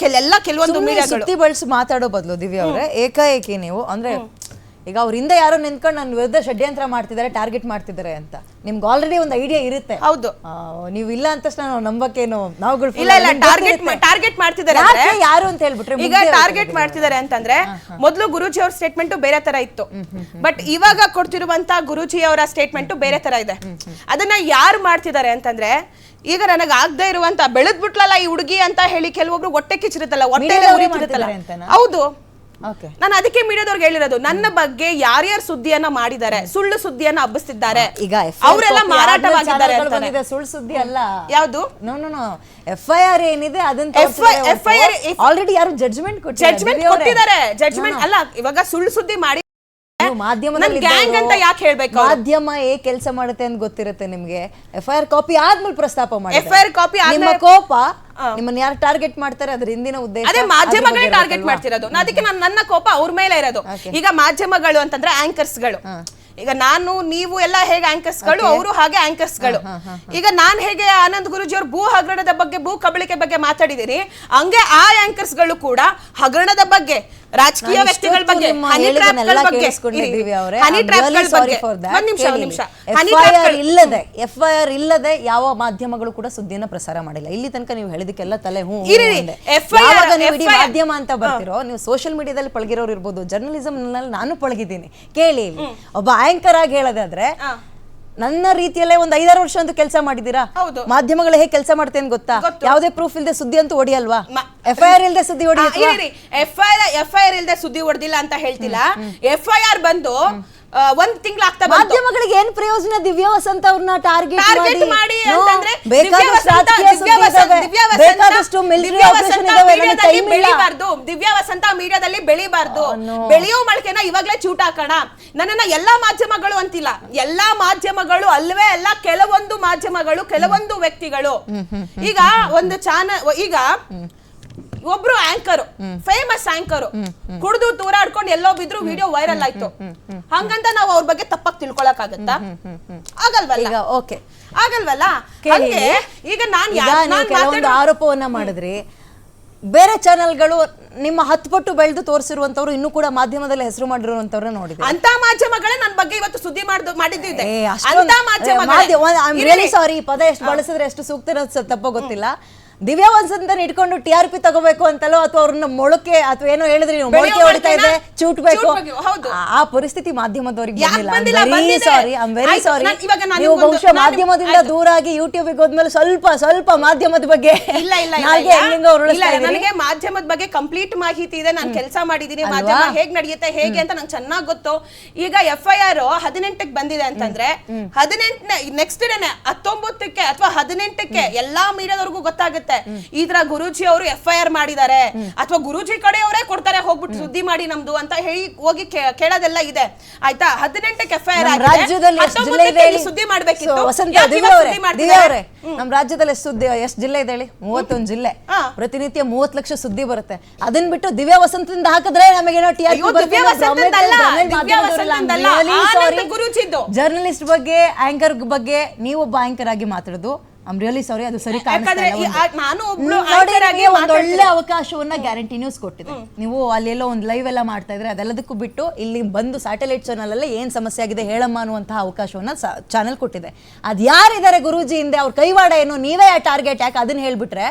ಕೆಲವೊಂದು ಸುದ್ದಿ ಬಳಸಿ ಮಾತಾಡೋ ಬದಲು ದಿವ್ಯಾ ಅವರೇ, ಏಕಾಏಕಿ ನೀವು ಅಂದ್ರೆ ಈಗ ಅವ್ರಿಂದ ಯಾರೋ ನಿಂತ್ಕೊಂಡು ನನ್ನ ವಿರುದ್ಧ ಷಡ್ಯಂತ್ರ ಮಾಡ್ತಿದ್ದಾರೆ, ಟಾರ್ಗೆಟ್ ಮಾಡ್ತಿದ್ದಾರೆ ಅಂತ ನಿಮ್ಗೆ ಆಲ್ರೆಡಿ ಒಂದು ಐಡಿಯಾ ಇರುತ್ತೆ. ಹೌದು, ನೀವು ಇಲ್ಲ ಅಂತ ನಾವು ನಂಬಕ್ಕೇನು ನಾವುಗಳು ಟಾರ್ಗೆಟ್ ಮಾಡ್ತಿದ್ದಾರೆ ಯಾರು ಅಂತ ಹೇಳ್ಬಿಟ್ರೆ, ಈಗ ಟಾರ್ಗೆಟ್ ಮಾಡ್ತಿದ್ದಾರೆ ಅಂತಂದ್ರೆ ಮೊದಲು ಗುರುಜಿ ಅವ್ರ ಸ್ಟೇಟ್ಮೆಂಟ್ ಬೇರೆ ತರ ಇತ್ತು. ಬಟ್ ಇವಾಗ ಕೊಡ್ತಿರುವಂತ ಗುರುಜಿ ಅವರ ಸ್ಟೇಟ್ಮೆಂಟ್ ಬೇರೆ ತರ ಇದೆ. ಅದನ್ನ ಯಾರು ಮಾಡ್ತಿದ್ದಾರೆ ಅಂತಂದ್ರೆ, ಈಗ ನನಗೆ ಆಗದೆ ಇರುವಂತ ಬೆಳೆದ್ ಬಿಟ್ಲಲ್ಲ ಈ ಹುಡುಗಿ ಅಂತ ಹೇಳಿ ಕೆಲವೊಬ್ರು ಹೊಟ್ಟೆ ಕಿಚ್ಚಿರುತ್ತಲ್ಲ, ಹೊಟ್ಟೆ ಉರಿತಿರುತ್ತಲ್ಲ. ಹೌದು, ನಾನು ಅದಕ್ಕೆ ಮೀಡಿಯಾದವ್ರಿಗೆ ಹೇಳಿರೋದು, ನನ್ನ ಬಗ್ಗೆ ಯಾರ್ಯಾರು ಸುದ್ದಿಯನ್ನ ಮಾಡಿದ್ದಾರೆ, ಸುಳ್ಳು ಸುದ್ದಿಯನ್ನ ಹಬ್ಬಿಸ್ತಿದ್ದಾರೆ, ಈಗ ಅವರೆಲ್ಲ ಮಾರಾಟವಾಗಿದ್ದಾರೆ. ಸುಳ್ಳು ಸುದ್ದಿ ಅಲ್ಲ ಯಾವುದು? FIR ಏನಿದೆ ಅದನ್ನ ಆಲ್ರೆಡಿ ಯಾರು ಜಡ್ಜ್ಮೆಂಟ್ ಕೊಟ್ಟಿದ್ದಾರೆ. ಜಡ್ಜ್ಮೆಂಟ್ ಅಲ್ಲ, ಇವಾಗ ಸುಳ್ಳು ಸುದ್ದಿ ಮಾಡಿ ಮಾಧ್ಯಮ ಕೆಲಸ ಮಾಡುತ್ತೆ ಅಂತ ಗೊತ್ತಿರುತ್ತೆ ನಿಮ್ಗೆ. FIR ಕಾಪಿ ಆದ್ಮೇಲೆ ಪ್ರಸ್ತಾಪ ಮಾಡಿ. FIR ಕಾಪಿ ನಿಮ್ಮ ಕೋಪ ನಿಮ್ಮನ್ನ ಯಾರು ಟಾರ್ಗೆಟ್ ಮಾಡ್ತಾರೆ ಅದ್ರ ಹಿಂದಿನ ಉದ್ದೇಶ ಅದೇ ಮಾಧ್ಯಮಗಳೇ ಟಾರ್ಗೆಟ್ ಮಾಡ್ತಿರೋದು. ಅದಕ್ಕೆ ನನ್ನ ಕೋಪ ಅವ್ರ ಮೇಲೆ ಇರೋದು. ಈಗ ಮಾಧ್ಯಮಗಳು ಅಂತಂದ್ರೆ ಆಂಕರ್ಸ್ಗಳು, ಈಗ ನಾನು ನೀವು ಎಲ್ಲ ಹೇಗೆ ಆಂಕರ್ಸ್ಗಳು, ಅವರು ಹಾಗೆ ಆಂಕರ್ಸ್ಗಳು. ಈಗ ನಾನ್ ಹೇಗೆ ಆನಂದ್ ಗುರುಜಿ ಅವ್ರ ಭೂ ಹಗರಣದ ಬಗ್ಗೆ, ಭೂ ಕಬಳಿಕೆ ಬಗ್ಗೆ ಮಾತಾಡಿದೀನಿ, ಹಂಗೆ ಆ ಆಂಕರ್ಸ್ಗಳು ಕೂಡ ಹಗರಣದ ಬಗ್ಗೆ, ರಾಜಕೀಯ ವ್ಯಕ್ತಿಗಳ ಬಗ್ಗೆ, FIR ಇಲ್ಲದೆ ಯಾವ ಮಾಧ್ಯಮಗಳು ಕೂಡ ಸುದ್ದಿಯನ್ನ ಪ್ರಸಾರ ಮಾಡಿಲ್ಲ ಇಲ್ಲಿ ತನಕ. ನೀವು ಹೇಳಿದಕ್ಕೆಲ್ಲ ತಲೆ ಮಾಧ್ಯಮ ಅಂತ ಬರ್ತಿರೋ, ನೀವು ಸೋಷಿಯಲ್ ಮೀಡಿಯಾದಲ್ಲಿ ಪಳಗಿರೋರು ಇರ್ಬೋದು, ಜರ್ನಲಿಸಂ ನಲ್ಲಿ ನಾನು ಪಳಗಿದ್ದೀನಿ. ಕೇಳಿ, ಒಬ್ಬ ಆಂಕರ್ ಆಗಿ ಹೇಳೋದಾದ್ರೆ, ನನ್ನ ರೀತಿಯಲ್ಲೇ ಒಂದು 5-6 ವರ್ಷ ಅಂತೂ ಕೆಲಸ ಮಾಡಿದೀರಾ. ಮಾಧ್ಯಮಗಳು ಹೇಗೆ ಕೆಲಸ ಮಾಡ್ತೇನೆ ಗೊತ್ತಾ? ಯಾವುದೇ ಪ್ರೂಫ್ ಇಲ್ಲದೆ ಸುದ್ದಿ ಅಂತೂ ಹೊಡಿಯಲ್ವಾ? FIR ಇಲ್ಲದೆ ಸುದ್ದಿ ಹೊಡಿಯುತ್ತಾ? FIR ಇಲ್ಲದೆ ಸುದ್ದಿ ಹೊಡೆದಿಲ್ಲ ಅಂತ ಹೇಳ್ತಿಲ್ಲ. FIR ಬಂದು 1 ತಿಂಗಳು ಆಗ್ತಾ ಬಂತು. ಮಾಧ್ಯಮಗಳಿಗೆ ಏನ್ ಪ್ರಯೋಜನ? ದಿವ್ಯಾ ವಸಂತ ಅವ್ರನ್ನ ಟಾರ್ಗೆಟ್ ಮಾಡಿ ಅಂತಂದ್ರೆ ದಿವ್ಯಾ ವಸಂತ ಮೀಡಿಯಾದಲ್ಲಿ ಬೆಳಿಬಾರ್ದು. ಬೆಳೆಯೋ ಮಳಕೆನ ಇವಾಗ್ಲೇ ಚೂಟ್ ಹಾಕೋಣ. ನನ್ನನ್ನ ಎಲ್ಲಾ ಮಾಧ್ಯಮಗಳು ಅಂತಿಲ್ಲ, ಎಲ್ಲಾ ಮಾಧ್ಯಮಗಳು ಅಲ್ವೇ ಅಲ್ಲ, ಕೆಲವೊಂದು ಮಾಧ್ಯಮಗಳು, ಕೆಲವೊಂದು ವ್ಯಕ್ತಿಗಳು. ಈಗ ಒಂದು ಚಾನಲ್, ಈಗ ಒಬ್ರು ಆಂಕರ್, ಫೇಮಸ್ ಆಂಕರ್, ಕುಡಿದು ತೂರಾಡ್ಕೊಂಡು ಎಲ್ಲೋ ಬಿದ್ರು, ವಿಡಿಯೋ ವೈರಲ್ ಆಯ್ತು. ಹಂಗಂತ ನಾವು ಅವ್ರ ಬಗ್ಗೆ ತಪ್ಪಾಗಿ ತಿಳ್ಕೊಳಕ್ ಆಗತ್ತಾ? ಆಗಲ್ವಲ್ಲ. ಆಗಲ್ವಲ್ಲ. ಈಗ ಕೆಲವೊಂದು ಆರೋಪವನ್ನ ಮಾಡಿದ್ರಿ, ಬೇರೆ ಚಾನೆಲ್ಗಳು ನಿಮ್ಮ 10 ಪಟ್ಟು ಬೆಳೆದು ತೋರಿಸಿರುವಂತವ್ರು ಇನ್ನೂ ಕೂಡ ಮಾಧ್ಯಮದಲ್ಲಿ ಹೆಸರು ಮಾಡಿರುವಂತವ್ರ ನೋಡಿದ್ರೆ, ಅಂತ ಮಾಧ್ಯಮಗಳೇ ನನ್ನ ಬಗ್ಗೆ ಇವತ್ತು ಸುದ್ದಿ ಮಾಡಿದ್ದಿದೆ. ಸಾರಿ, ಪದ ಎಷ್ಟು ಬಳಸಿದ್ರೆ ಎಷ್ಟು ಸೂಕ್ತ ತಪ್ಪೋ ಗೊತ್ತಿಲ್ಲ. ದಿವ್ಯಾ ವಸಂತನ ಇಟ್ಕೊಂಡು TRP ತಗೋಬೇಕು ಅಂತಲೋ ಅಥವಾ ಅವ್ರನ್ನ ಮೊಳಕೆ ಅಥವಾ ಏನೋ ಹೇಳಿದ್ರಿ ನೀವು ಮೊಳಕೆ ಹೊಡಿತಾ ಇದೆ ಚೂಟ್ಬೇಕು ಹೌದು. ಆ ಪರಿಸ್ಥಿತಿ ಮಾಧ್ಯಮದವರಿಗೆ ಯಾಕ್ ಬಂದಿಲ್ಲ. ಬಂದಿಲ್ಲ? ವೆರಿ ಬಂದಿದೆ. ಸಾರಿ, ಐ ಆಮ್ ವೆರಿ ಆಯ್ತು, ಸಾರಿ. ಇವಾಗ ನಾನು ನೀವು ನಿಮ್ಗೊಂದು- ಬಹುಶಃ ಮಾಧ್ಯಮದಿಂದ ದೂರ ಆಗಿ ಯೂಟ್ಯೂಬಿಗೆ ಹೋದ್ಮೇಲೆ ಸ್ವಲ್ಪ ಮಾಧ್ಯಮದ ಬಗ್ಗೆ ಇಲ್ಲ ನಾಲ್ಗೆ ಹೆಂಗೆಂಗೋ ಉರುಳಿಸ್ತಾ ಇದ್ದೀರಿ. ನನಗೆ ಮಾಧ್ಯಮದ ಬಗ್ಗೆ ಕಂಪ್ಲೀಟ್ ಮಾಹಿತಿ ಇದೆ. ನಾನು ಕೆಲಸ ಮಾಡಿದೀನಿ, ಮಾಧ್ಯಮ ಹೇಗ್ ನಡೆಯುತ್ತೆ ಹೇಗೆ ಅಂತ ನಂಗೆ ಚೆನ್ನಾಗಿ ಗೊತ್ತು. ಈಗ FIR 18ಕ್ಕೆ ಬಂದಿದೆ ಅಂತಂದ್ರೆ 18 ನೆಕ್ಸ್ಟ್ ಡೇನೆ 19ಕ್ಕೆ ಅಥವಾ 18ಕ್ಕೆ ಎಲ್ಲಾ ಮೀಡಿಯಾದವ್ರಿಗೂ ಗೊತ್ತಾಗುತ್ತೆ ಈ ತರ ಗುರೂಜಿ ಅವರು FIR ಮಾಡಿದ್ದಾರೆ ಅಥವಾ ಗುರೂಜಿ ಕಡೆಯವರೇ ಕೊಡ್ತಾರೆ ಹೋಗ್ಬಿಟ್ಟು ಸುದ್ದಿ ಮಾಡಿ ನಮ್ದು ಅಂತ ಹೇಳಿ ಹೋಗಿ ಕೇಳೋದೆಲ್ಲ ಇದೆ ಆಯ್ತಾ. 18ಕ್ಕೆ FIR ಆಗಿದೆ, ರಾಜ್ಯದಲ್ಲಿ ಎಷ್ಟು ಜಿಲ್ಲೆ ಇದೆ ಹೇಳಿ? ಸುದ್ದಿ ಮಾಡ್ಬೇಕಿತ್ತು. ವಸಂತ ಯಾಕೆ ದಿವ್ಯಾ ಇವತ್ತು ಅವರೇ, ಸುದ್ದಿ ದಿವ್ಯಾ ಮಾಡ್ತಿದ್ದಾರೆ? ಅವರೇ, ನಮ್ಮ ರಾಜ್ಯದಲ್ಲಿ ಎಷ್ಟು ಜಿಲ್ಲೆ ಇದೆ ಹೇಳಿ? 31 ಜಿಲ್ಲೆ. ಪ್ರತಿನಿತ್ಯ 30 ಲಕ್ಷ ಸುದ್ದಿ ಬರುತ್ತೆ. ಅದನ್ನ ಬಿಟ್ಟು ದಿವ್ಯಾ ವಸಂತದಿಂದ ಹಾಕಿದ್ರೆ ನಮಗೇನೋ ಅಯ್ಯೋ, ದಿವ್ಯಾ ವಸಂತದ್ದಲ್ಲ, ದಿವ್ಯಾ ವಸಂತದ್ದಲ್ಲ, ಆನಂದ್ ಗುರೂಜಿದ್ದು. ಜರ್ನಲಿಸ್ಟ್ ಬಗ್ಗೆ, ಆಂಕರ್ ಬಗ್ಗೆ ನೀವು ಒಬ್ಬ ಆಂಕರ್ ಆಗಿ ಮಾತಾಡೋದು ಐಮ್ ರಿಯಲಿ ಸಾರಿ, ಅದು ಸರಿ ಕಾಣಿಸ್ತಾ ಇಲ್ಲ. ನಾನು ಒಬ್ಳು ನೋಡಿ, ಆಂಕರ್ ಆಗಿ ಒಂದು ಒಳ್ಳೆ ಅವಕಾಶವನ್ನ ಗ್ಯಾರಂಟಿ ನ್ಯೂಸ್ ಕೊಟ್ಟಿದೆ. ನೀವು ಅಲ್ಲೆಲ್ಲೋ ಒಂದು ಲೈವ್ ಎಲ್ಲ ಮಾಡ್ತಾ ಇದ್ರೆ ಅದೆಲ್ಲದಕ್ಕೂ ಬಿಟ್ಟು ಇಲ್ಲಿ ಬಂದು ಸ್ಯಾಟಲೈಟ್ ಚಾನಲ್ ಅಲ್ಲೇ ಏನ್ ಸಮಸ್ಯೆ ಆಗಿದೆ ಹೇಳಮ್ಮ ಅನ್ನುವಂತಹ ಅವಕಾಶವನ್ನ ಚಾನಲ್ ಕೊಟ್ಟಿದೆ. ಅದ್ ಯಾರಿದ್ದಾರೆ ಗುರೂಜಿ ಹಿಂದೆ, ಅವ್ರ ಕೈವಾಡ ಏನು, ನೀವೇ ಟಾರ್ಗೆಟ್ ಯಾಕೆ ಅದನ್ನ ಹೇಳ್ಬಿಟ್ರೆ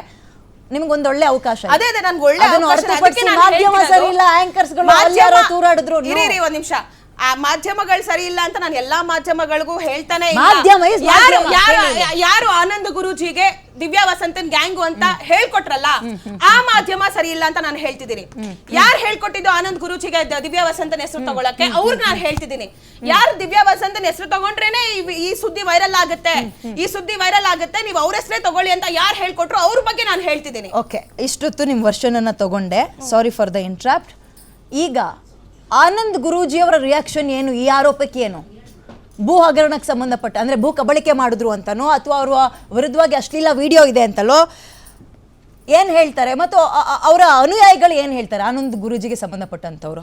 ನಿಮ್ಗೊಂದು ಒಳ್ಳೆ ಅವಕಾಶ. ಅದೇ ನನ್ಗೆ ಒಳ್ಳೆ ಅದನ್ನ ಅವಕಾಶ. ಹೊರತುಪಡಿಸಿ ಮಾಧ್ಯಮ ಸರಿ ಇಲ್ಲ, ಆಂಕರ್ಸ್ಗಳು ಯಾರೋ ತೂರಾಡಿದ್ರು. ಇರಿ ಒಂದ್ ನಿಮಿಷ. ಆ ಮಾಧ್ಯಮಗಳು ಸರಿ ಇಲ್ಲ ಅಂತ ನಾನು ಎಲ್ಲಾ ಮಾಧ್ಯಮಗಳಿಗೂ ಹೇಳ್ತಾನೆ ಇಲ್ಲ. ಮಾಧ್ಯಮ is ಮಾಧ್ಯಮ. ಯಾರು ಆನಂದ್ ಗುರೂಜಿಗೆ ದಿವ್ಯಾ ವಸಂತನ್ ಗ್ಯಾಂಗು ಅಂತ ಹೇಳ್ಕೊಟ್ರಲ್ಲ ಆ ಮಾಧ್ಯಮ ಸರಿ ಇಲ್ಲ ಅಂತ ನಾನು ಹೇಳ್ತಿದ್ದೀನಿ. ಯಾರು ಹೇಳ್ಕೊಟ್ಟಿದ್ದು ಆನಂದ್ ಗುರೂಜಿಗೆ ದಿವ್ಯಾ ವಸಂತನ ಹೆಸರು ತಗೊಳಕ್ಕೆ ಅವ್ರಿಗೆ ನಾನು ಹೇಳ್ತಿದ್ದೀನಿ. ಯಾರು ದಿವ್ಯಾ ವಸಂತನ ಹೆಸರು ತಗೊಂಡ್ರೇನೆ ಈ ಸುದ್ದಿ ವೈರಲ್ ಆಗುತ್ತೆ, ಈ ಸುದ್ದಿ ವೈರಲ್ ಆಗುತ್ತೆ, ನೀವು ಅವ್ರ ಹೆಸರೇ ತಗೊಳ್ಳಿ ಅಂತ ಯಾರು ಹೇಳ್ಕೊಟ್ರು ಅವ್ರ ಬಗ್ಗೆ ನಾನು ಹೇಳ್ತಿದ್ದೀನಿ. ಓಕೆ, ಇಷ್ಟೊತ್ತು ನಿಮ್ ವರ್ಷನ್ ಅನ್ನ ತಗೊಂಡೆ, ಸಾರಿ ಫಾರ್ ದ ಇಂಟ್ರಾಪ್ಟ್. ಈಗ ಆನಂದ್ ಗುರೂಜಿಯವರ ರಿಯಾಕ್ಷನ್ ಏನು ಈ ಆರೋಪಕ್ಕೆ? ಏನು ಭೂ ಹಗರಣಕ್ಕೆ ಸಂಬಂಧಪಟ್ಟ ಅಂದ್ರೆ ಭೂ ಕಬಳಿಕೆ ಮಾಡಿದ್ರು ಅಂತನೋ ಅಥವಾ ಅವರ ವಿರುದ್ಧವಾಗಿ ಅಶ್ಲೀಲ ವಿಡಿಯೋ ಇದೆ ಅಂತಲೋ ಏನ್ ಹೇಳ್ತಾರೆ? ಮತ್ತು ಅವರ ಅನುಯಾಯಿಗಳು ಏನ್ ಹೇಳ್ತಾರೆ ಆನಂದ್ ಗುರೂಜಿಗೆ ಸಂಬಂಧಪಟ್ಟಂತವ್ರು?